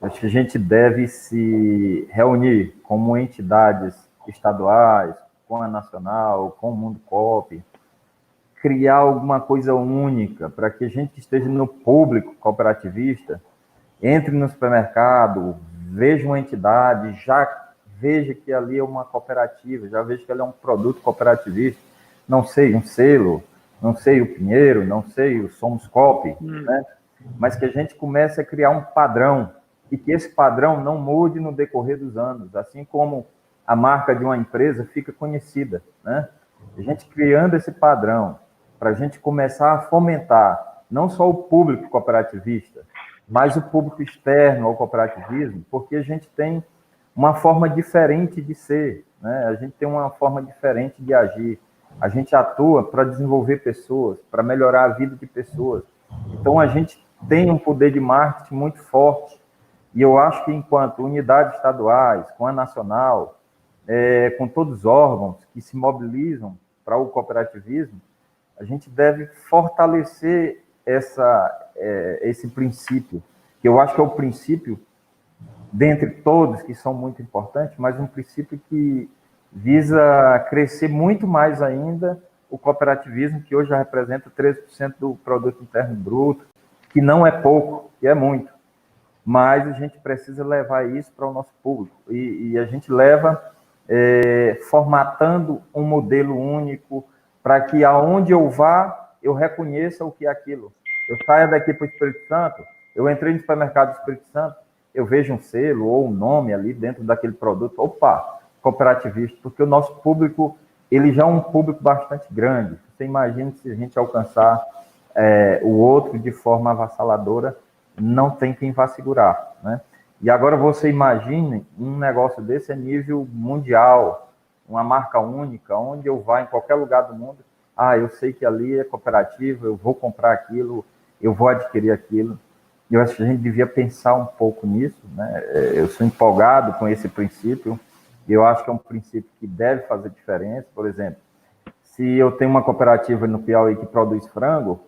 C: Acho que a gente deve se reunir como entidades estaduais, com a nacional, com o Mundo Coop, criar alguma coisa única para que a gente que esteja no público cooperativista entre no supermercado, veja uma entidade, já veja que ali é uma cooperativa, já veja que ali é um produto cooperativista, não sei, um selo, não sei o Pinheiro, não sei o Somos Coop, né? Mas que a gente comece a criar um padrão e que esse padrão não mude no decorrer dos anos, assim como a marca de uma empresa fica conhecida, né? A gente criando esse padrão para a gente começar a fomentar não só o público cooperativista, mas o público externo ao cooperativismo, porque a gente tem uma forma diferente de ser, né? A gente tem uma forma diferente de agir. A gente atua para desenvolver pessoas, para melhorar a vida de pessoas. Então, a gente tem um poder de marketing muito forte. E eu acho que, enquanto unidades estaduais, com a nacional, com todos os órgãos que se mobilizam para o cooperativismo, a gente deve fortalecer esse princípio, que eu acho que é o princípio, dentre todos, que são muito importantes, mas um princípio que visa crescer muito mais ainda o cooperativismo, que hoje já representa 13% do produto interno bruto, que não é pouco, que é muito. Mas a gente precisa levar isso para o nosso público. E a gente leva formatando um modelo único para que aonde eu vá, eu reconheça o que é aquilo. Eu saia daqui para o Espírito Santo, eu entrei no supermercado do Espírito Santo, eu vejo um selo ou um nome ali dentro daquele produto, opa, cooperativista, porque o nosso público, ele já é um público bastante grande. Você imagina se a gente alcançar o outro de forma avassaladora, não tem quem vá segurar, né? E agora você imagine um negócio desse a nível mundial, uma marca única, onde eu vá em qualquer lugar do mundo, eu sei que ali é cooperativa, eu vou comprar aquilo, eu vou adquirir aquilo. Eu acho que a gente devia pensar um pouco nisso, né? Eu sou empolgado com esse princípio, e eu acho que é um princípio que deve fazer diferença. Por exemplo, se eu tenho uma cooperativa no Piauí que produz frango,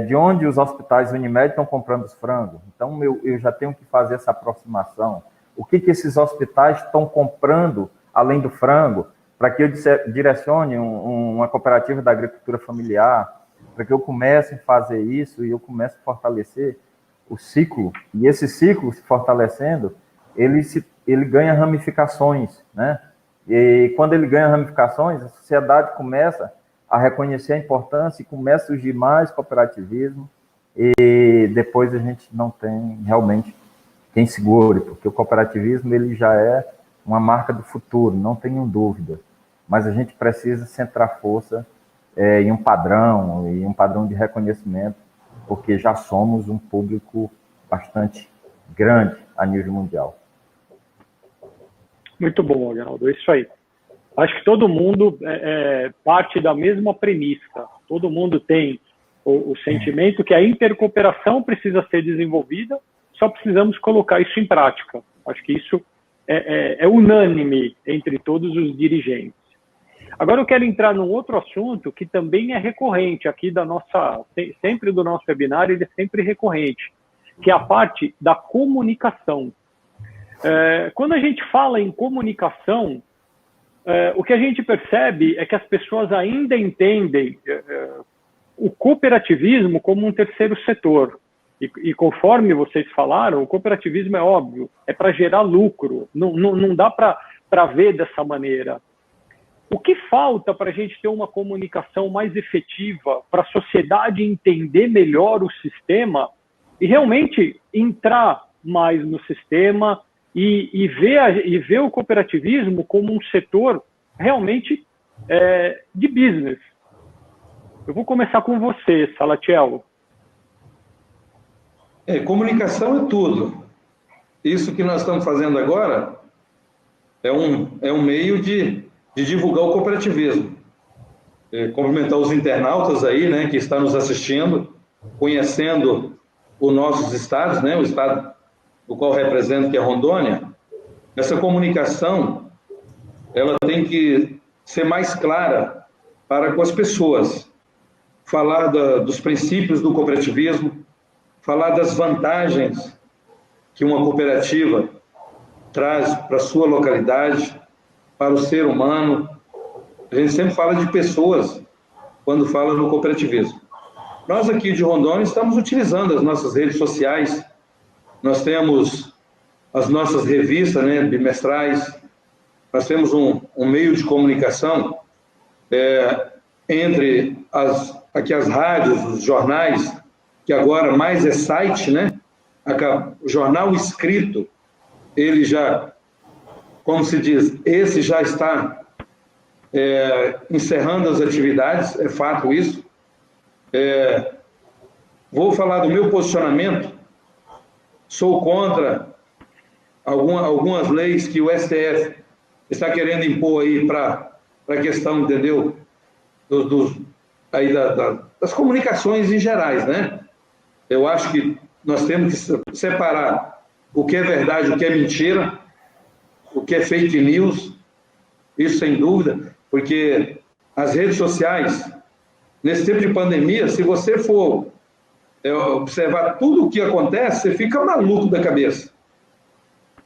C: de onde os hospitais Unimed estão comprando os frangos? Então, eu já tenho que fazer essa aproximação. O que esses hospitais estão comprando, além do frango, para que eu direcione uma cooperativa da agricultura familiar, para que eu comece a fazer isso e eu comece a fortalecer o ciclo. E esse ciclo, se fortalecendo, ele ganha ramificações, né? E quando ele ganha ramificações, a sociedade começa a reconhecer a importância e começa a surgir mais cooperativismo, e depois a gente não tem realmente quem segure, porque o cooperativismo ele já é uma marca do futuro, não tenho dúvida, mas a gente precisa centrar força em um padrão de reconhecimento, porque já somos um público bastante grande a nível mundial.
A: Muito bom, Aguinaldo, é isso aí. Acho que todo mundo parte da mesma premissa. Todo mundo tem o sentimento que a intercooperação precisa ser desenvolvida, só precisamos colocar isso em prática. Acho que isso é unânime entre todos os dirigentes. Agora eu quero entrar num outro assunto que também é recorrente aqui sempre do nosso webinar, ele é sempre recorrente, que é a parte da comunicação. Quando a gente fala em comunicação, o que a gente percebe é que as pessoas ainda entendem o cooperativismo como um terceiro setor. E conforme vocês falaram, o cooperativismo é óbvio, é para gerar lucro, não dá para ver dessa maneira. O que falta para a gente ter uma comunicação mais efetiva, para a sociedade entender melhor o sistema e realmente entrar mais no sistema e ver o cooperativismo como um setor realmente de business? Eu vou começar com você, Salatiel.
B: Comunicação é tudo. Isso que nós estamos fazendo agora é um meio de divulgar o cooperativismo. Cumprimentar os internautas aí, né, que estão nos assistindo, conhecendo os nossos estados, né, o estado do qual represento, que é Rondônia. Essa comunicação, ela tem que ser mais clara para com as pessoas. Falar dos princípios do cooperativismo, falar das vantagens que uma cooperativa traz para a sua localidade, para o ser humano. A gente sempre fala de pessoas quando fala no cooperativismo. Nós aqui de Rondônia estamos utilizando as nossas redes sociais, nós temos as nossas revistas, né, bimestrais, nós temos um meio de comunicação entre aqui as rádios, os jornais, que agora mais é site, né? O jornal escrito, ele já, como se diz, esse já está encerrando as atividades, é fato isso. Vou falar do meu posicionamento, sou contra algumas leis que o STF está querendo impor aí para a questão, entendeu, das comunicações em gerais, né? Eu acho que nós temos que separar o que é verdade, o que é mentira, o que é fake news, isso sem dúvida, porque as redes sociais, nesse tempo de pandemia, se você for observar tudo o que acontece, você fica maluco da cabeça.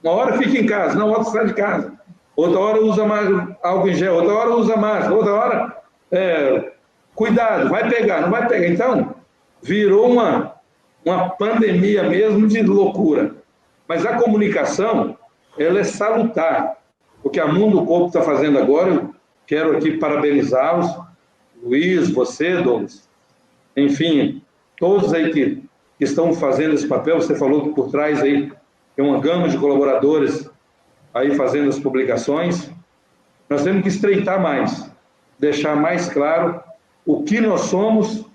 B: Uma hora fica em casa, na outra sai de casa, outra hora usa mais álcool em gel, outra hora usa máscara, outra hora cuidado, vai pegar, não vai pegar. Então, virou uma pandemia mesmo de loucura. Mas a comunicação, ela é salutar. O que a Mundo Coop está fazendo agora, eu quero aqui parabenizá-los, Luiz, você, Douglas, enfim, todos aí que estão fazendo esse papel. Você falou que por trás aí tem uma gama de colaboradores aí fazendo as publicações. Nós temos que estreitar mais, deixar mais claro o que nós somos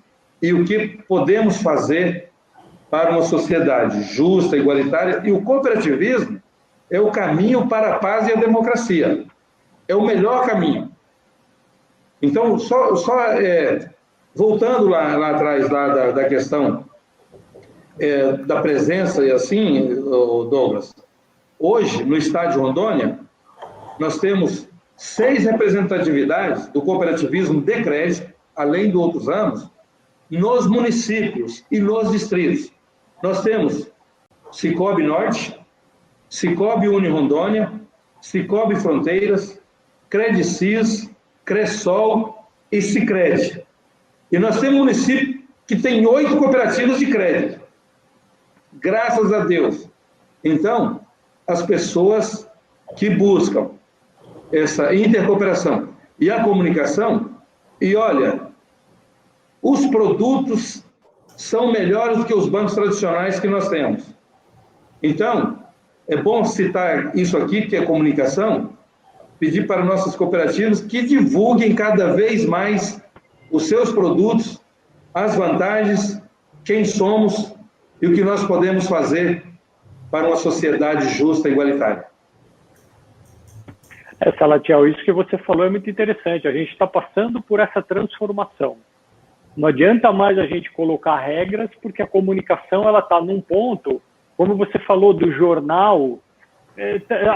B: e o que podemos fazer para uma sociedade justa, igualitária. E o cooperativismo é o caminho para a paz e a democracia. É o melhor caminho. Então, voltando lá atrás, lá da questão da presença, e assim, Douglas, hoje, no estado de Rondônia, nós temos 6 representatividades do cooperativismo de crédito, além de outros ramos, nos municípios e nos distritos. Nós temos Cicobi Norte, Cicobi Unirondônia, Cicobi Fronteiras, Credicis, Cressol e Sicredi. E nós temos um município que tem 8 cooperativas de crédito. Graças a Deus. Então, as pessoas que buscam essa intercooperação e a comunicação, e olha, os produtos são melhores do que os bancos tradicionais que nós temos. Então, é bom citar isso aqui, que é comunicação, pedir para nossas cooperativas que divulguem cada vez mais os seus produtos, as vantagens, quem somos e o que nós podemos fazer para uma sociedade justa e igualitária.
A: Salatiel, isso que você falou é muito interessante. A gente está passando por essa transformação. Não adianta mais a gente colocar regras, porque a comunicação ela está num ponto, como você falou do jornal,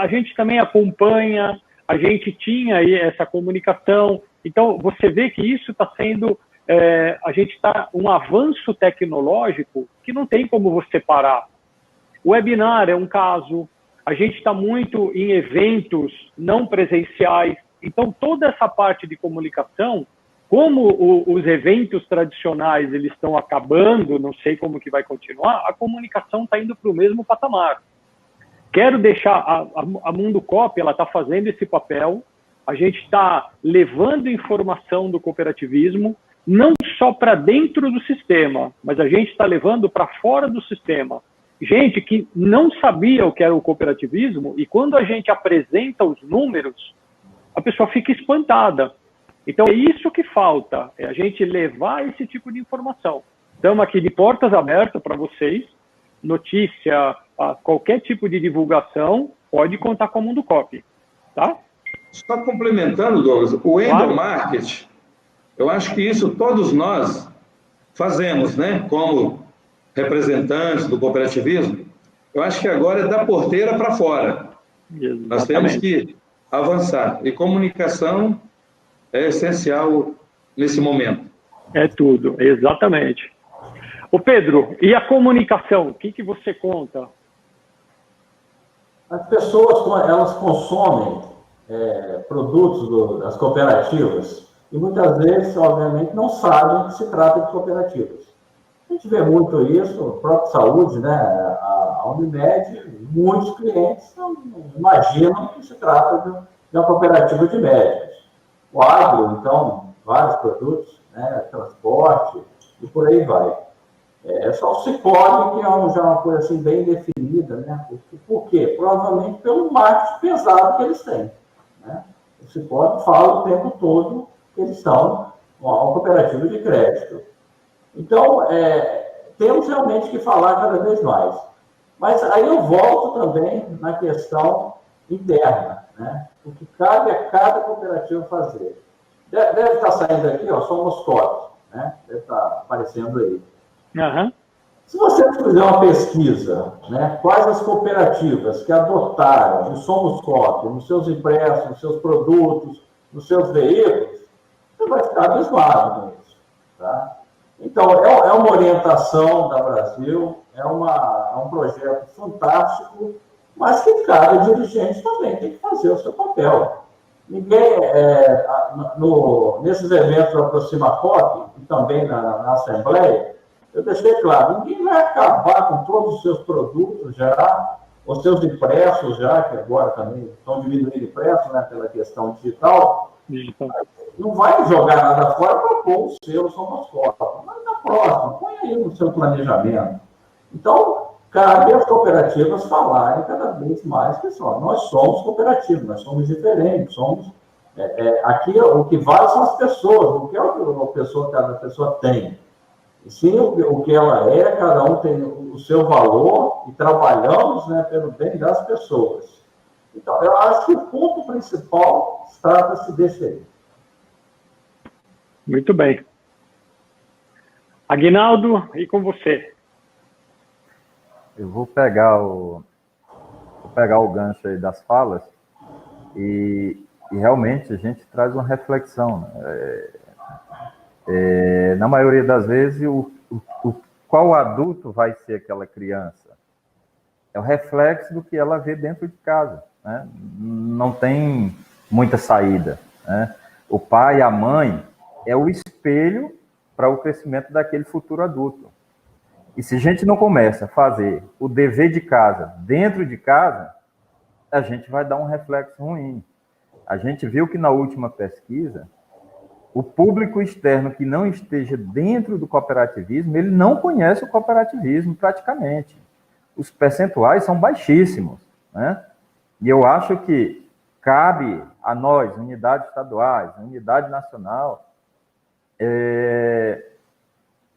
A: a gente também acompanha, a gente tinha aí essa comunicação. Então, você vê que isso está sendo, a gente está um avanço tecnológico que não tem como você parar. O webinar é um caso, a gente está muito em eventos não presenciais, então toda essa parte de comunicação, como os eventos tradicionais eles estão acabando, não sei como que vai continuar, a comunicação está indo para o mesmo patamar. Quero deixar, a Mundo Coop, ela está fazendo esse papel, a gente está levando informação do cooperativismo, não só para dentro do sistema, mas a gente está levando para fora do sistema. Gente que não sabia o que era o cooperativismo, e quando a gente apresenta os números, a pessoa fica espantada. Então, é isso que falta, é a gente levar esse tipo de informação. Estamos aqui de portas abertas para vocês, notícia, qualquer tipo de divulgação, pode contar com a Mundo Coop, tá?
B: Só complementando, Douglas, o endomarketing, eu acho que isso todos nós fazemos, né? Como representantes do cooperativismo, eu acho que agora é da porteira para fora. Exatamente. Nós temos que avançar. E comunicação é essencial nesse momento.
A: É tudo, exatamente. Ô Pedro, e a comunicação? O que você conta?
D: As pessoas, elas consomem produtos das cooperativas e muitas vezes, obviamente, não sabem que se trata de cooperativas. A gente vê muito isso, o próprio Saúde, né? A Unimed, muitos clientes não imaginam que se trata de uma cooperativa de médicos. O agro, então, vários produtos, né? Transporte e por aí vai. Só o Sicoob, que já é uma coisa assim, bem definida, né? Por quê? Provavelmente pelo marketing pesado que eles têm. Né? O Sicoob fala o tempo todo que eles são uma cooperativa de crédito. Então, temos realmente que falar cada vez mais. Mas aí eu volto também na questão interna, né? O que cabe a cada cooperativa fazer. Deve estar saindo aqui, ó, Somos Coop, né? Deve estar aparecendo aí.
A: Uhum.
D: Se você fizer uma pesquisa, né, quais as cooperativas que adotaram o Somos Coop nos seus impressos, nos seus produtos, nos seus veículos, você vai ficar abismado com isso. Tá? Então, é uma orientação da Brasil, é um projeto fantástico, mas que cada dirigente também tem que fazer o seu papel. Ninguém, nesses eventos da Aproxima Coop, e também na Assembleia, eu deixei claro, ninguém vai acabar com todos os seus produtos já, os seus impressos já, que agora também estão diminuindo impressos, né, pela questão digital. Não vai jogar nada fora para pôr o seu Somos Coop. Mas na próxima, põe aí no seu planejamento. Então, cabe às cooperativas falarem cada vez mais que nós somos cooperativas, nós somos diferentes, aqui o que vale são as pessoas, o que cada pessoa tem. E sim, o que ela é, cada um tem o seu valor e trabalhamos, né, pelo bem das pessoas. Então, eu acho que o ponto principal trata-se desse aí.
A: Muito bem. Aguinaldo, e com você?
C: Eu vou pegar o gancho aí das falas e realmente a gente traz uma reflexão. Na maioria das vezes, qual adulto vai ser aquela criança? É o reflexo do que ela vê dentro de casa. Né? Não tem muita saída. Né? O pai e a mãe é o espelho para o crescimento daquele futuro adulto. E se a gente não começa a fazer o dever de casa dentro de casa, a gente vai dar um reflexo ruim. A gente viu que na última pesquisa, o público externo que não esteja dentro do cooperativismo, ele não conhece o cooperativismo praticamente. Os percentuais são baixíssimos. Né? E eu acho que cabe a nós, unidades estaduais, unidade nacional,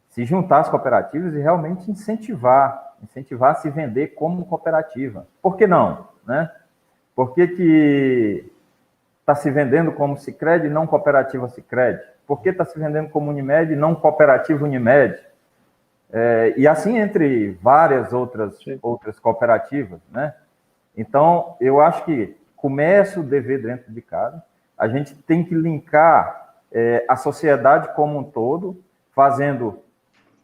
C: se juntar às cooperativas e realmente incentivar a se vender como cooperativa. Por que não? Né? Por que está se vendendo como Sicredi e não cooperativa Sicredi? Por que está se vendendo como Unimed e não cooperativa Unimed? E assim entre várias outras cooperativas. Né? Então, eu acho que começa o dever dentro de casa, a gente tem que linkar a sociedade como um todo, fazendo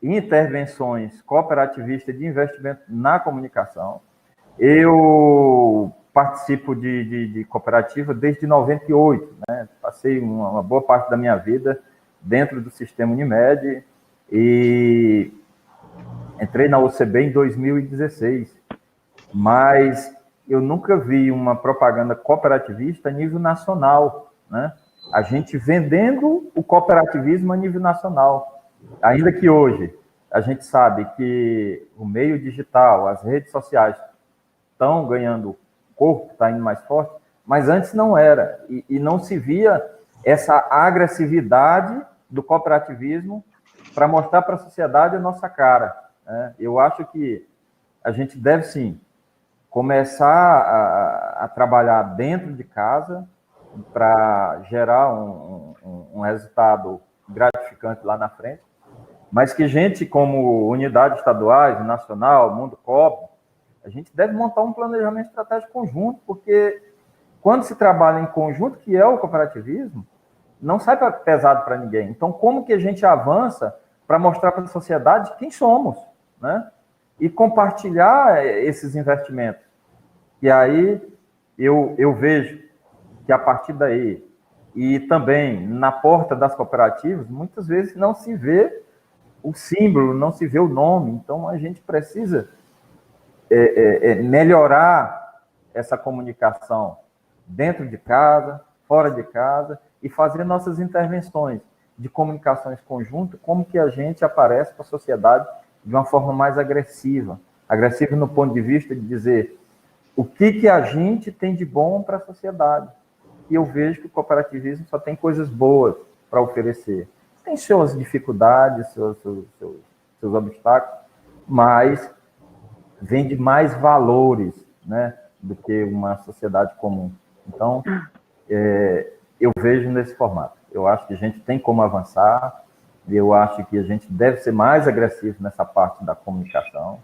C: intervenções cooperativistas de investimento na comunicação. Eu participo de cooperativa desde 98, né? Passei uma boa parte da minha vida dentro do sistema Unimed e entrei na UCB em 2016, mas eu nunca vi uma propaganda cooperativista a nível nacional, né? A gente vendendo o cooperativismo a nível nacional. Ainda que hoje a gente sabe que o meio digital, as redes sociais estão ganhando corpo, está indo mais forte, mas antes não era. E não se via essa agressividade do cooperativismo para mostrar para a sociedade a nossa cara. Né? Eu acho que a gente deve, sim, começar a trabalhar dentro de casa para gerar um resultado gratificante lá na frente, mas que gente como unidades estaduais, nacional, Mundo Coop, a gente deve montar um planejamento estratégico conjunto, porque quando se trabalha em conjunto, que é o cooperativismo, não sai pesado para ninguém. Então, como que a gente avança para mostrar para a sociedade quem somos, né? E compartilhar esses investimentos. E aí eu vejo que a partir daí, e também na porta das cooperativas, muitas vezes não se vê o símbolo, não se vê o nome. Então, a gente precisa melhorar essa comunicação dentro de casa, fora de casa, e fazer nossas intervenções de comunicações conjuntas, como que a gente aparece para a sociedade de uma forma mais agressiva. Agressiva no ponto de vista de dizer o que a gente tem de bom para a sociedade. E eu vejo que o cooperativismo só tem coisas boas para oferecer. Tem suas dificuldades, seus obstáculos, mas vende mais valores, né, do que uma sociedade comum. Então, eu vejo nesse formato. Eu acho que a gente tem como avançar, eu acho que a gente deve ser mais agressivo nessa parte da comunicação,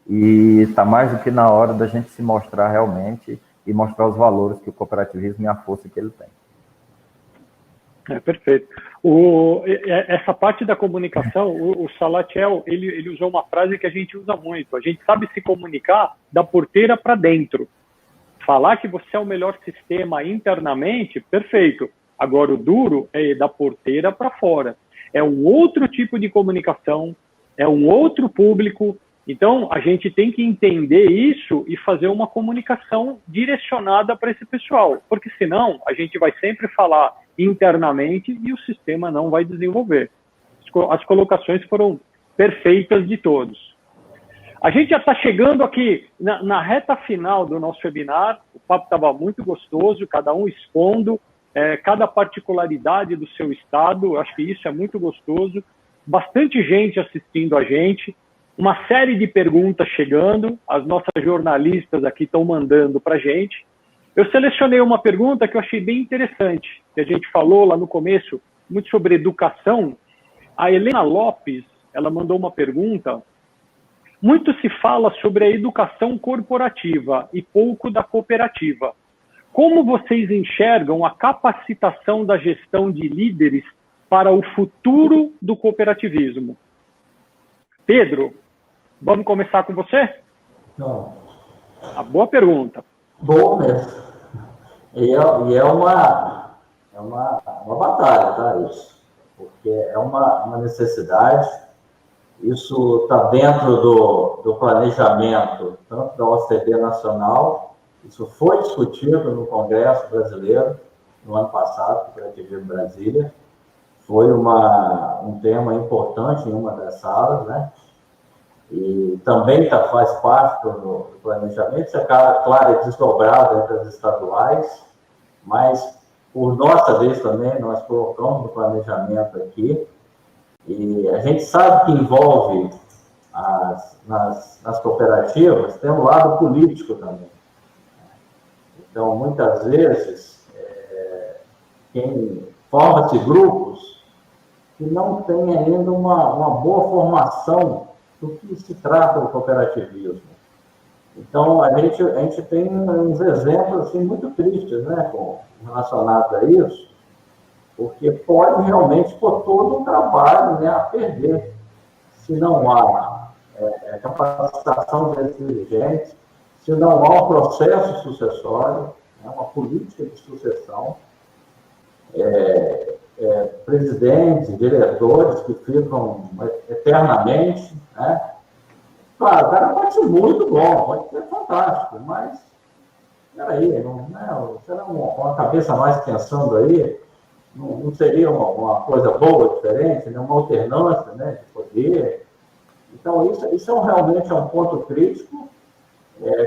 C: e está mais do que na hora da gente se mostrar realmente e mostrar os valores que o cooperativismo e a força que ele tem.
A: Perfeito. Essa parte da comunicação, o Salatiel, ele usou uma frase que a gente usa muito. A gente sabe se comunicar da porteira para dentro. Falar que você é o melhor sistema internamente, perfeito. Agora, o duro é da porteira para fora. É um outro tipo de comunicação, é um outro público. Então, a gente tem que entender isso e fazer uma comunicação direcionada para esse pessoal, porque senão a gente vai sempre falar internamente e o sistema não vai desenvolver. As colocações foram perfeitas de todos. A gente já está chegando aqui na reta final do nosso webinar. O papo estava muito gostoso, cada um expondo cada particularidade do seu estado. Acho que isso é muito gostoso. Bastante gente assistindo a gente. Uma série de perguntas chegando, as nossas jornalistas aqui estão mandando para a gente. Eu selecionei uma pergunta que eu achei bem interessante, que a gente falou lá no começo, muito sobre educação. A Helena Lopes, ela mandou uma pergunta. Muito se fala sobre a educação corporativa e pouco da cooperativa. Como vocês enxergam a capacitação da gestão de líderes para o futuro do cooperativismo? Pedro, vamos começar com você?
D: Não.
A: A boa pergunta.
D: Boa mesmo. E é uma batalha, tá, isso? Porque é uma necessidade. Isso está dentro do planejamento, tanto da OCDE Nacional, isso foi discutido no Congresso Brasileiro, no ano passado, no Cooperativismo Brasília. Foi um tema importante em uma das salas, né? E também faz parte do planejamento. Isso é, claro, é desdobrado entre as estaduais, mas, por nossa vez também, nós colocamos no planejamento aqui. E a gente sabe que envolve nas cooperativas, tem um lado político também. Então, muitas vezes, forma-se grupos que não têm ainda uma boa formação do que se trata do cooperativismo. Então, a gente tem uns exemplos assim, muito tristes, né, relacionados a isso, porque pode realmente pôr todo um trabalho, né, a perder, se não há capacitação desses dirigentes, se não há um processo sucessório, né, uma política de sucessão, presidentes, diretores que ficam eternamente, né? Claro, o cara pode ser muito bom, pode ser fantástico, mas, peraí, será uma cabeça mais pensando aí, não seria uma coisa boa, diferente, né? Uma alternância, né, de poder? Então, isso realmente é um ponto crítico.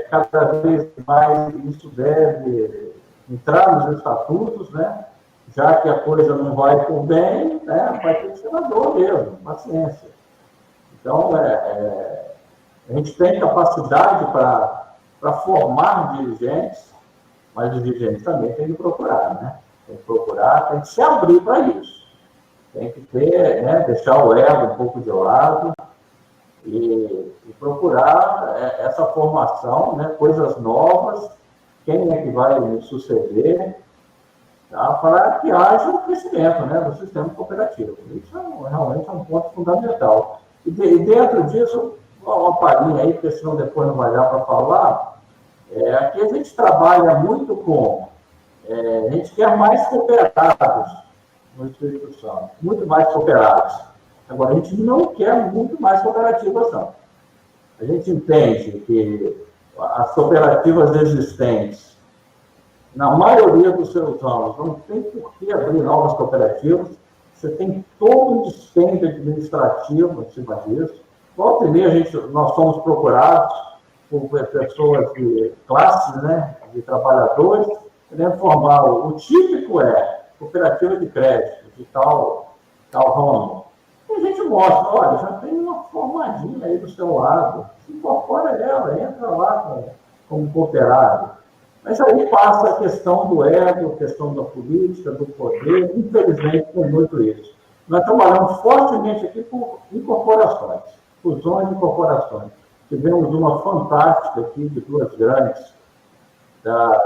D: Cada vez mais isso deve entrar nos estatutos, né? Já que a coisa não vai por bem, né? Vai ter que ser na dor mesmo, paciência. Então, a gente tem capacidade para formar dirigentes, mas os dirigentes também têm que procurar, né? Tem que procurar, tem que se abrir para isso. Tem que ter, né, deixar o ego um pouco de lado e procurar essa formação, né, coisas novas, quem é que vai me suceder, tá, para que haja um crescimento, né, do sistema cooperativo. Isso realmente é um ponto fundamental. E dentro disso, uma palhinha aí, porque senão depois não vai dar para falar, Aqui a gente trabalha muito com... a gente quer mais cooperados no Espírito Santo, muito mais cooperados. Agora, a gente não quer muito mais cooperativas, não. A gente entende que as cooperativas existentes, na maioria dos seus ramos, não tem por que abrir novas cooperativas. Você tem todo um dispêndio administrativo em cima disso. Volta e meia, nós somos procurados por pessoas de classes, né, de trabalhadores, querendo formar. O típico é cooperativa de crédito, de tal ramo. E a gente mostra, olha, já tem uma formadinha aí do seu lado, se incorpora ela, entra lá como cooperado. Mas aí passa a questão do ego, a questão da política, do poder, infelizmente tem muito isso. Nós trabalhamos fortemente aqui por incorporações, fusões de incorporações. Tivemos uma fantástica aqui de 2 grandes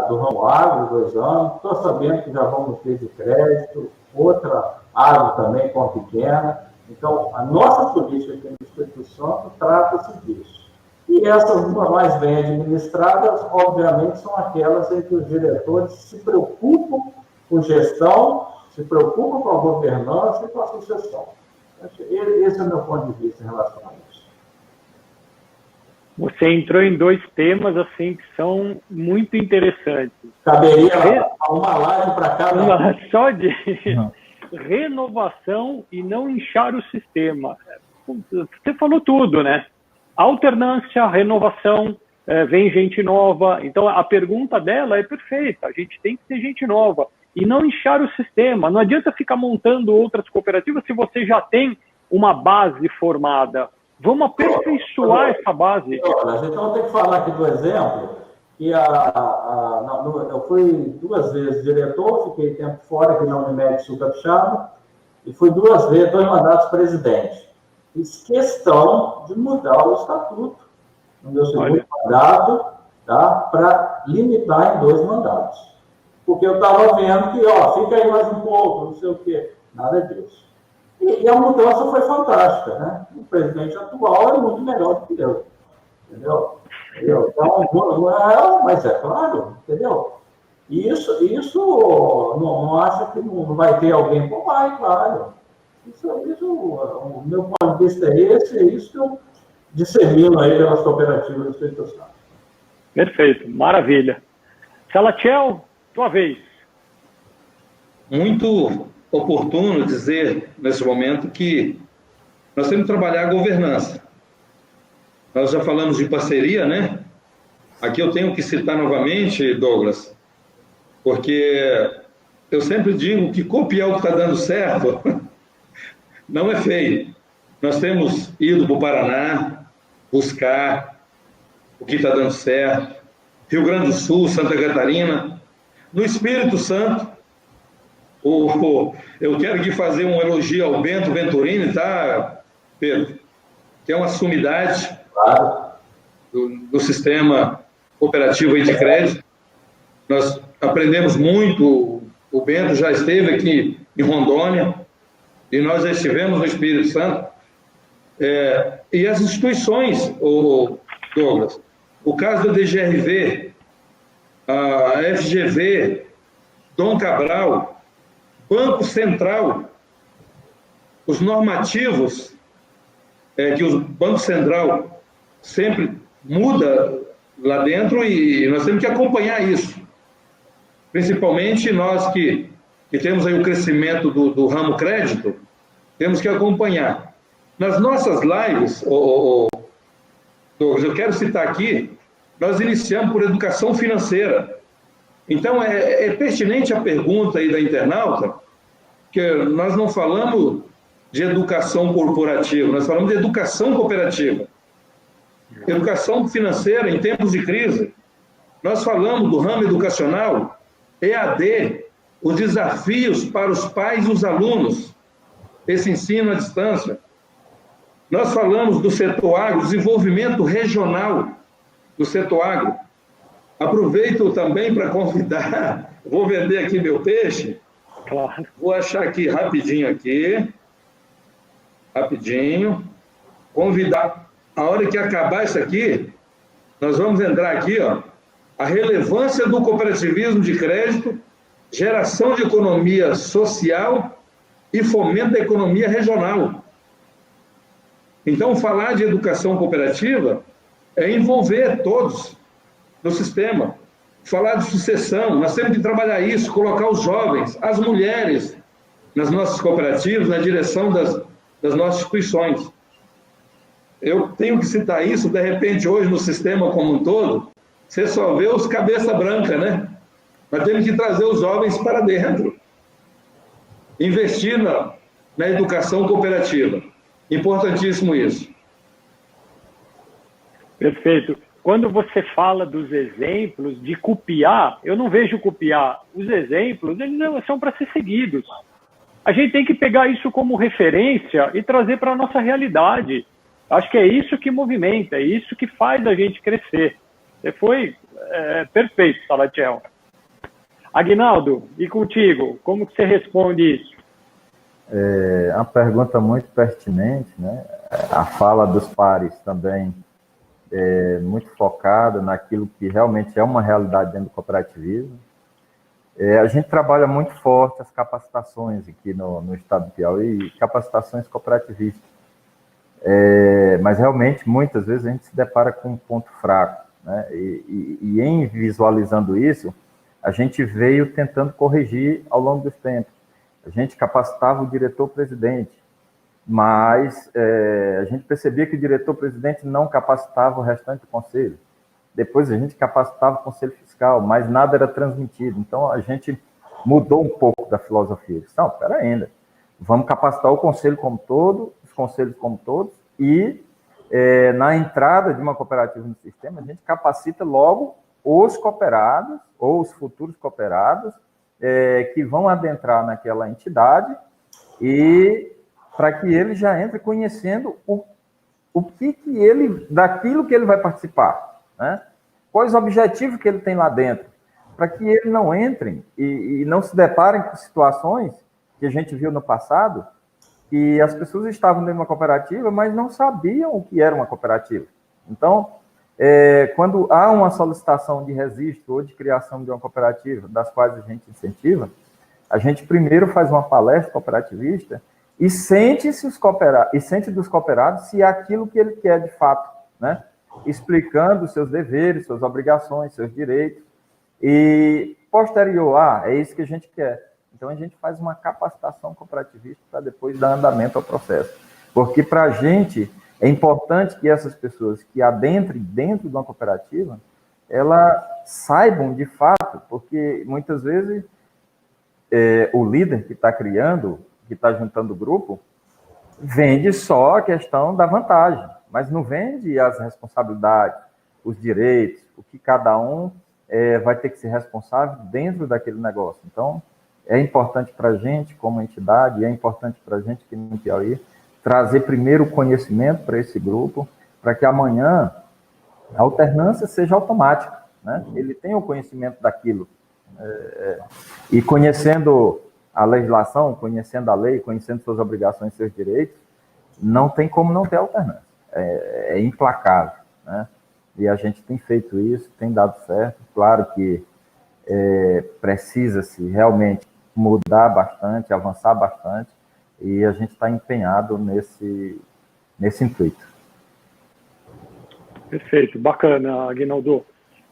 D: do ramo agro, 2 anos. Estou sabendo que já vamos ter de crédito, outra agro também, com pequena. Então, a nossa política aqui no Espírito Santo trata-se disso. E essas mais bem administradas, obviamente, são aquelas em que os diretores se preocupam com gestão, se preocupam com a governança e com a sucessão. Esse é o meu ponto de vista em relação a isso.
A: Você entrou em 2 temas assim que são muito interessantes.
D: Caberia uma live para cada.
A: Só de renovação e não inchar o sistema. Você falou tudo, né? Alternância, renovação, vem gente nova. Então, a pergunta dela é perfeita. A gente tem que ter gente nova e não inchar o sistema. Não adianta ficar montando outras cooperativas se você já tem uma base formada. Vamos aperfeiçoar essa base.
D: Então, tem que falar aqui do exemplo, que eu fui 2 vezes diretor, fiquei tempo fora aqui na Unimed Sul Capixaba, e fui 2 mandatos presidente. Fiz questão de mudar o estatuto no meu segundo mandato, tá, para limitar em 2 mandatos. Porque eu estava vendo que, fica aí mais um pouco, não sei o quê. Nada disso. E a mudança foi fantástica, né? O presidente atual é muito melhor do que eu. Entendeu? Então, mas é claro, entendeu? Isso não acha que não vai ter alguém? Pô, vai, claro. O meu ponto de vista é esse, é isso que eu dissemino aí pelas cooperativas do Espírito Santo.
A: Perfeito, maravilha. Salatiel, tua vez.
B: Muito oportuno dizer, nesse momento, que nós temos que trabalhar a governança. Nós já falamos de parceria, né? Aqui eu tenho que citar novamente, Douglas, porque eu sempre digo que copiar o que está dando certo não é feio. Nós temos ido para o Paraná buscar o que está dando certo, Rio Grande do Sul, Santa Catarina, no Espírito Santo. Eu quero aqui fazer um elogio ao Bento Venturini, tá, Pedro? Que é uma sumidade do sistema cooperativo aí de crédito. Nós aprendemos muito, o Bento já esteve aqui em Rondônia, e nós já estivemos no Espírito Santo. E as instituições, Douglas, o caso da DGRV, a FGV, Dom Cabral, Banco Central, os normativos que o Banco Central sempre muda lá dentro e nós temos que acompanhar isso. Principalmente nós que temos aí o crescimento do ramo crédito, temos que acompanhar. Nas nossas lives, Douglas, eu quero citar aqui, nós iniciamos por educação financeira. Então, é pertinente a pergunta aí da internauta, que nós não falamos de educação corporativa, nós falamos de educação cooperativa. Educação financeira em tempos de crise. Nós falamos do ramo educacional, EAD, os desafios para os pais e os alunos, esse ensino à distância. Nós falamos do setor agro, desenvolvimento regional do setor agro. Aproveito também para convidar, vou vender aqui meu peixe,
A: claro.
B: Vou achar aqui rapidinho, convidar, a hora que acabar isso aqui, nós vamos entrar aqui, a relevância do cooperativismo de crédito, geração de economia social e fomento da economia regional. Então, falar de educação cooperativa é envolver todos no sistema. Falar de sucessão, nós temos que trabalhar isso, colocar os jovens, as mulheres nas nossas cooperativas, na direção das nossas instituições. Eu tenho que citar isso, de repente, hoje no sistema como um todo, você só vê os cabeça branca, né? Nós temos que trazer os jovens para dentro. Investir na educação cooperativa. Importantíssimo isso.
A: Perfeito. Quando você fala dos exemplos de copiar, eu não vejo copiar. Os exemplos, eles são para ser seguidos. A gente tem que pegar isso como referência e trazer para a nossa realidade. Acho que é isso que movimenta, é isso que faz a gente crescer. Você foi perfeito, Salatiel. Aguinaldo, e contigo? Como que você responde isso?
C: É uma pergunta muito pertinente, né? A fala dos pares também é muito focada naquilo que realmente é uma realidade dentro do cooperativismo. A gente trabalha muito forte as capacitações aqui no estado do Piauí, capacitações cooperativistas. Mas realmente, muitas vezes, a gente se depara com um ponto fraco, né? E em visualizando isso, a gente veio tentando corrigir ao longo dos tempos. A gente capacitava o diretor-presidente, mas a gente percebia que o diretor-presidente não capacitava o restante do conselho. Depois a gente capacitava o conselho fiscal, mas nada era transmitido. Então a gente mudou um pouco da filosofia. Não, espera ainda. Vamos capacitar o conselho como todo, os conselhos como todos, e na entrada de uma cooperativa no sistema, a gente capacita logo os cooperados, ou os futuros cooperados, que vão adentrar naquela entidade, e para que ele já entre conhecendo o que ele, daquilo que ele vai participar, né? Quais objetivos que ele tem lá dentro, para que ele não entrem e não se deparem com situações que a gente viu no passado, que as pessoas estavam dentro de uma cooperativa, mas não sabiam o que era uma cooperativa. Então, quando há uma solicitação de registro ou de criação de uma cooperativa, das quais a gente incentiva, a gente primeiro faz uma palestra cooperativista e sente dos cooperados se é aquilo que ele quer de fato, né? Explicando os seus deveres, suas obrigações, seus direitos, e posterior, é isso que a gente quer. Então a gente faz uma capacitação cooperativista para depois dar andamento ao processo. Porque para a gente é importante que essas pessoas que adentrem dentro de uma cooperativa, elas saibam de fato, porque muitas vezes o líder que está criando, que está juntando o grupo, vende só a questão da vantagem, mas não vende as responsabilidades, os direitos, o que cada um vai ter que ser responsável dentro daquele negócio. Então, é importante para a gente, como entidade, é importante para a gente aqui no Piauí, trazer primeiro o conhecimento para esse grupo, para que amanhã a alternância seja automática, né? Ele tenha o conhecimento daquilo. E conhecendo a legislação, conhecendo a lei, conhecendo suas obrigações e seus direitos, não tem como não ter alternância. É implacável, né? E a gente tem feito isso, tem dado certo. Claro que precisa-se realmente mudar bastante, avançar bastante, e a gente está empenhado nesse intuito.
A: Perfeito, bacana, Aguinaldo.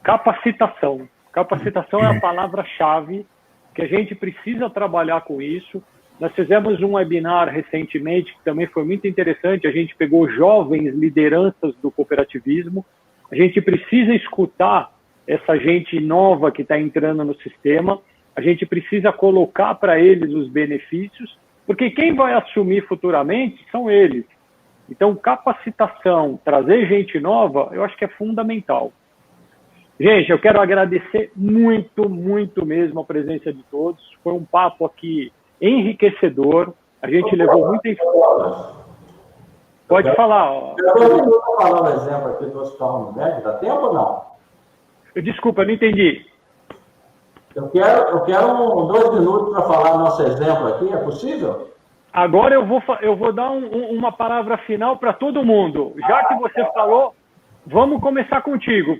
A: Capacitação. Capacitação é a palavra-chave, que a gente precisa trabalhar com isso. Nós fizemos um webinar recentemente, que também foi muito interessante. A gente pegou jovens lideranças do cooperativismo. A gente precisa escutar essa gente nova que está entrando no sistema. A gente precisa colocar para eles os benefícios, porque quem vai assumir futuramente são eles. Então, capacitação, trazer gente nova, eu acho que é fundamental. Gente, eu quero agradecer muito, muito mesmo a presença de todos. Foi um papo aqui enriquecedor. A gente levou muita informação. Pode falar.
D: Eu estou falando exemplo aqui do Hospital Unimed, dá tempo ou não?
A: Desculpa, eu não entendi.
D: Eu quero 2 minutos para falar nosso exemplo aqui, é possível?
A: Agora eu vou dar uma palavra final para todo mundo. Já que você falou, vamos começar contigo.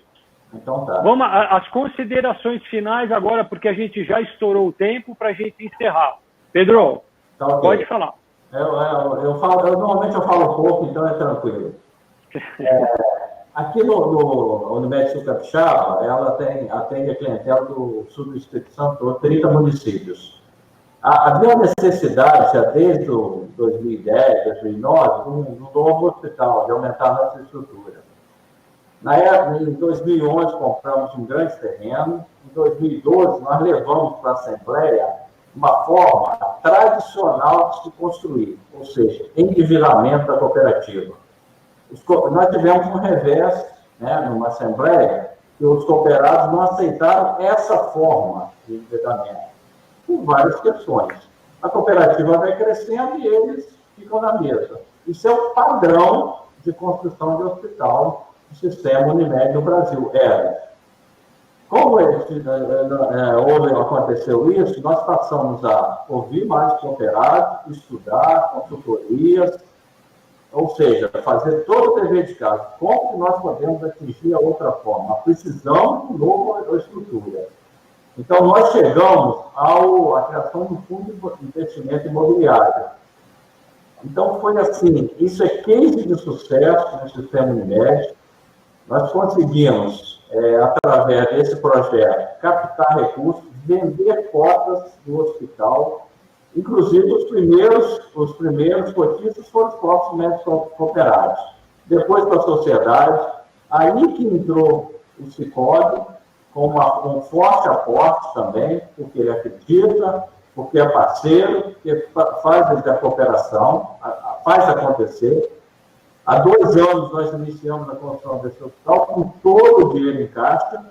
D: Então tá.
A: Vamos às considerações finais agora, porque a gente já estourou o tempo para a gente encerrar. Pedro,
D: Tá, okay.
A: Pode falar.
D: Normalmente eu falo pouco, então é tranquilo. Aqui no Unimed Sul Capixaba, ela atende a clientela do sul do Espírito Santo, 30 municípios. Havia uma necessidade, já desde 2010, 2009, um novo hospital, de aumentar a nossa estrutura. Na época, em 2011, compramos um grande terreno. Em 2012, nós levamos para a Assembleia uma forma tradicional de se construir, ou seja, endividamento da cooperativa. Nós tivemos um revés, né, numa Assembleia, que os cooperados não aceitaram essa forma de endividamento, por várias questões. A cooperativa vai crescendo e eles ficam na mesa. Isso é o padrão de construção de hospital do sistema Unimed no Brasil. Como aconteceu isso, nós passamos a ouvir mais cooperados, estudar consultorias, ou seja, fazer todo o dever de casa. Como que nós podemos atingir a outra forma? Precisamos de uma nova estrutura. Então, nós chegamos à criação do Fundo de Investimento Imobiliário. Então, foi assim, isso é case de sucesso no sistema Unimed. Nós conseguimos, através desse projeto, captar recursos, vender cotas do hospital. Inclusive, os primeiros cotistas foram os próprios médicos cooperados. Depois, para a sociedade, aí que entrou o Sicoob, com um forte aporte também, porque ele acredita, porque é parceiro, porque faz a cooperação, faz acontecer. Há 2 anos, nós iniciamos a construção desse hospital com todo o dinheiro em caixa,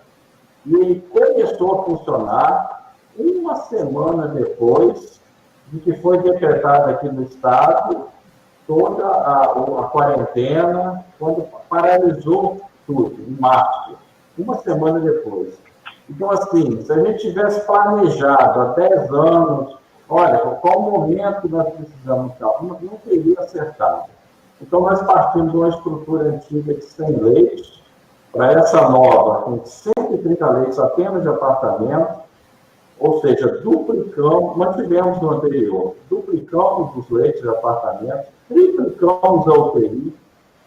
D: e ele começou a funcionar uma semana depois de que foi decretada aqui no Estado toda a quarentena, quando paralisou tudo, em março, uma semana depois. Então, assim, se a gente tivesse planejado há 10 anos, olha, qual o momento que nós precisamos, não teria acertado. Então, nós partimos de uma estrutura antiga de 100 leitos para essa nova, com 130 leitos apenas de apartamento, ou seja, duplicamos, mantivemos no anterior, duplicamos os leitos de apartamento, triplicamos a UTI.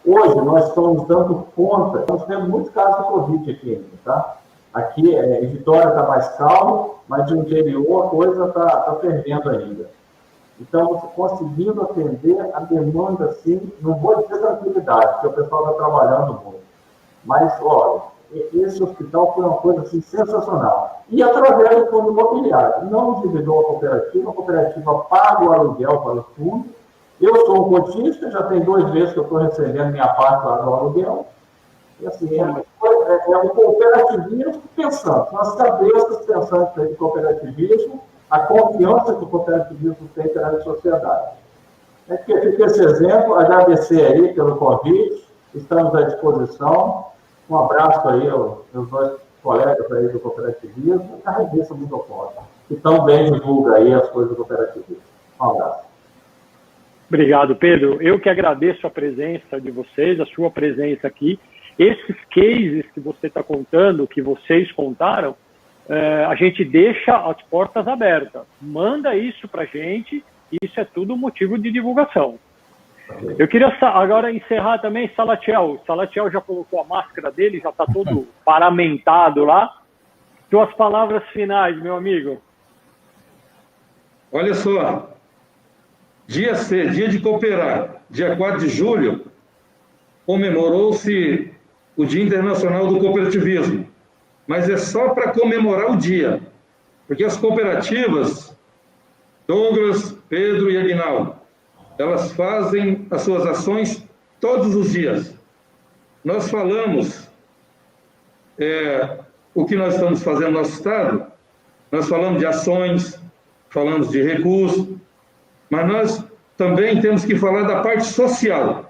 D: Hoje, nós estamos dando conta, nós temos muitos casos de Covid aqui ainda, tá? Aqui, em Vitória está mais calmo, mas no interior a coisa está fervendo ainda. Então, conseguindo atender a demanda, assim, não vou dizer tranquilidade, porque o pessoal está trabalhando muito. Mas, olha, esse hospital foi uma coisa assim, sensacional. E através do fundo imobiliário. Não endividou a cooperativa paga o aluguel para o fundo. Eu sou um cotista, já tem 2 meses que eu estou recebendo minha parte lá do aluguel. E assim, é um cooperativismo pensando, nas cabeças pensantes de cooperativismo, a confiança que o cooperativismo tem perante a sociedade. Fica esse exemplo, agradecer aí pelo convite, estamos à disposição. Um abraço aí aos meus 2 colegas aí do cooperativismo e a revista Mundocop, que tão bem divulga aí as coisas do cooperativismo. Um abraço.
A: Obrigado, Pedro. Eu que agradeço a presença de vocês, a sua presença aqui. Esses cases que você está contando, que vocês contaram, a gente deixa as portas abertas. Manda isso para a gente, isso é tudo motivo de divulgação. Eu queria agora encerrar também, Salatiel. Salatiel já colocou a máscara dele, já está todo paramentado lá. Suas palavras finais, meu amigo.
B: Olha só, dia C, dia de cooperar, dia 4 de julho, comemorou-se o Dia Internacional do Cooperativismo. Mas é só para comemorar o dia, porque as cooperativas, Douglas, Pedro e Aguinaldo, elas fazem as suas ações todos os dias. Nós falamos o que nós estamos fazendo no nosso Estado, nós falamos de ações, falamos de recursos, mas nós também temos que falar da parte social.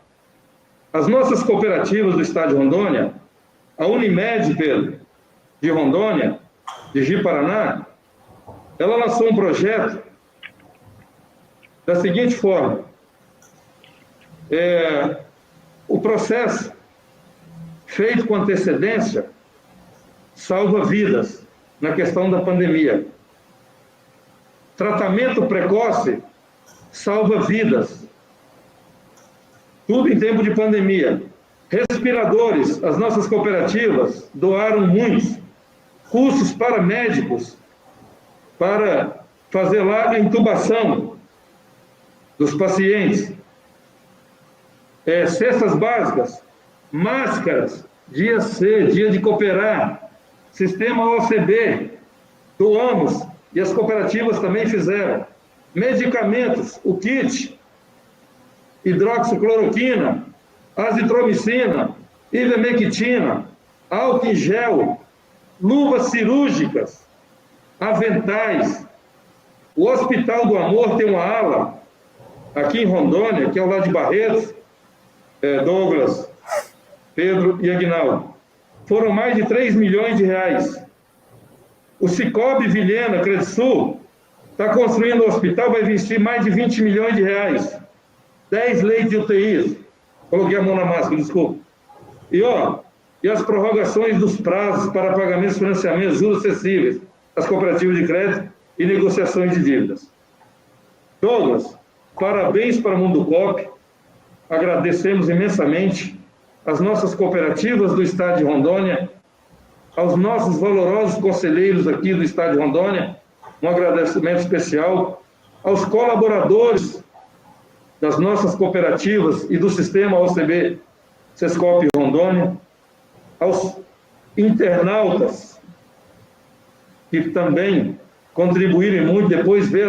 B: As nossas cooperativas do Estado de Rondônia, a Unimed, Pedro, de Rondônia, de Ji-Paraná, ela lançou um projeto da seguinte forma: o processo feito com antecedência salva vidas na questão da pandemia. Tratamento precoce salva vidas. Tudo em tempo de pandemia. Respiradores, as nossas cooperativas doaram muitos. Cursos para médicos, para fazer lá a intubação dos pacientes. Cestas básicas, máscaras, dia C, dia de cooperar, sistema OCB, doamos, e as cooperativas também fizeram. Medicamentos, o kit, hidroxicloroquina, azitromicina, ivermectina, álcool em gel, luvas cirúrgicas, aventais. O Hospital do Amor tem uma ala aqui em Rondônia, que é ao lado de Barretos, Douglas, Pedro e Aguinaldo. Foram mais de 3 milhões de reais. O Cicobi Vilhena, Credisul, está construindo um hospital, vai investir mais de 20 milhões de reais. 10 leitos de UTIs. Coloquei a mão na máscara, desculpa. E as prorrogações dos prazos para pagamentos de financiamentos, juros acessíveis, as cooperativas de crédito e negociações de dívidas. Douglas, parabéns para o Mundo Coop. Agradecemos imensamente às nossas cooperativas do Estado de Rondônia, aos nossos valorosos conselheiros aqui do Estado de Rondônia, um agradecimento especial, aos colaboradores das nossas cooperativas e do sistema OCB Sescop Rondônia, aos internautas que também contribuírem muito, depois ver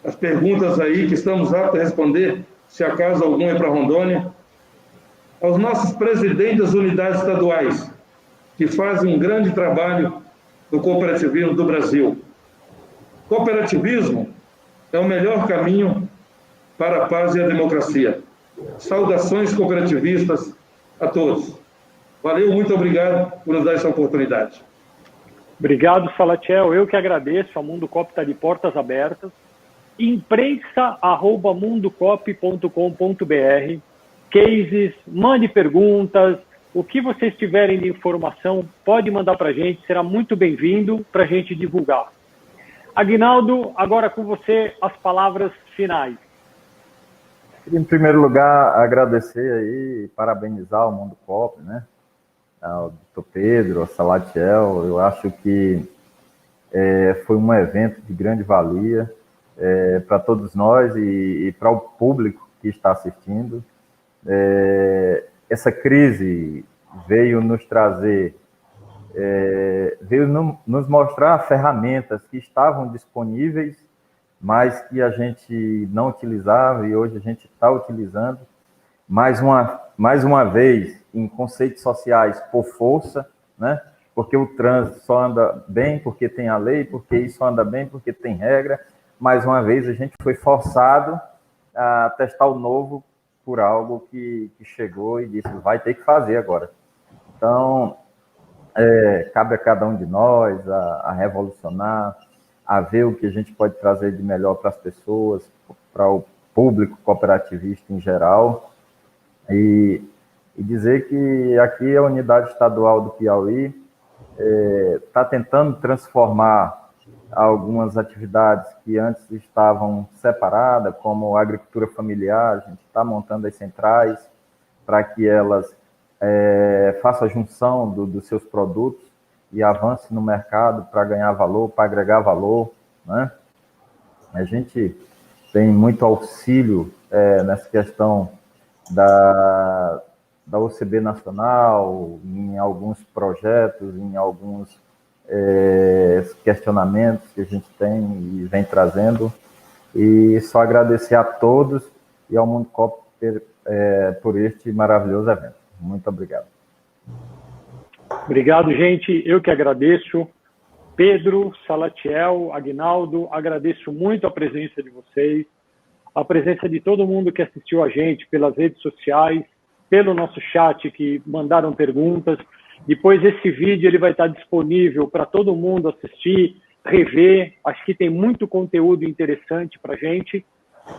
B: as perguntas aí que estamos aptos a responder, se acaso algum é para Rondônia, aos nossos presidentes das unidades estaduais, que fazem um grande trabalho no cooperativismo do Brasil. Cooperativismo é o melhor caminho para a paz e a democracia. Saudações cooperativistas a todos. Valeu, muito obrigado por nos dar essa oportunidade.
A: Obrigado, Salatiel. Eu que agradeço. A Mundo Coop está de portas abertas. imprensa@mundocop.com.br. Cases, mande perguntas. O que vocês tiverem de informação, pode mandar para a gente. Será muito bem-vindo para a gente divulgar. Aguinaldo, agora com você as palavras finais.
C: Em primeiro lugar, agradecer aí, parabenizar o Mundo Coop, né? Ao Dr. Pedro, ao Salatiel. Eu acho que foi um evento de grande valia para todos nós e para o público que está assistindo. Essa crise veio nos trazer, veio nos mostrar ferramentas que estavam disponíveis, mas que a gente não utilizava e hoje a gente está utilizando. Mais uma vez, em conceitos sociais por força, né? Porque o trânsito só anda bem porque tem a lei, porque isso anda bem porque tem regra. Mais uma vez, a gente foi forçado a testar o novo por algo que chegou e disse, vai ter que fazer agora. Então, cabe a cada um de nós a revolucionar, a ver o que a gente pode trazer de melhor para as pessoas, para o público cooperativista em geral, e dizer que aqui a Unidade Estadual do Piauí está tentando transformar algumas atividades que antes estavam separadas, como a agricultura familiar. A gente está montando as centrais para que elas façam a junção dos seus produtos e avance no mercado para ganhar valor, para agregar valor, né? A gente tem muito auxílio nessa questão da OCB Nacional, em alguns projetos, em alguns questionamentos que a gente tem e vem trazendo, e só agradecer a todos e ao Mundo Coop por este maravilhoso evento. Muito obrigado.
A: Obrigado, gente. Eu que agradeço. Pedro, Salatiel, Aguinaldo, agradeço muito a presença de vocês, a presença de todo mundo que assistiu a gente pelas redes sociais, pelo nosso chat, que mandaram perguntas. Depois esse vídeo ele vai estar disponível para todo mundo assistir, rever. Acho que tem muito conteúdo interessante para a gente.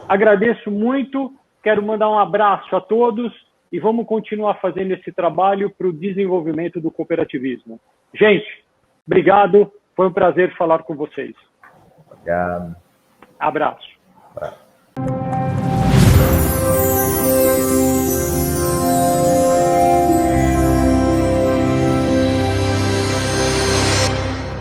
A: Agradeço muito, quero mandar um abraço a todos e vamos continuar fazendo esse trabalho para o desenvolvimento do cooperativismo. Gente, obrigado. Foi um prazer falar com vocês.
C: Obrigado.
A: Abraço.
C: Abraço.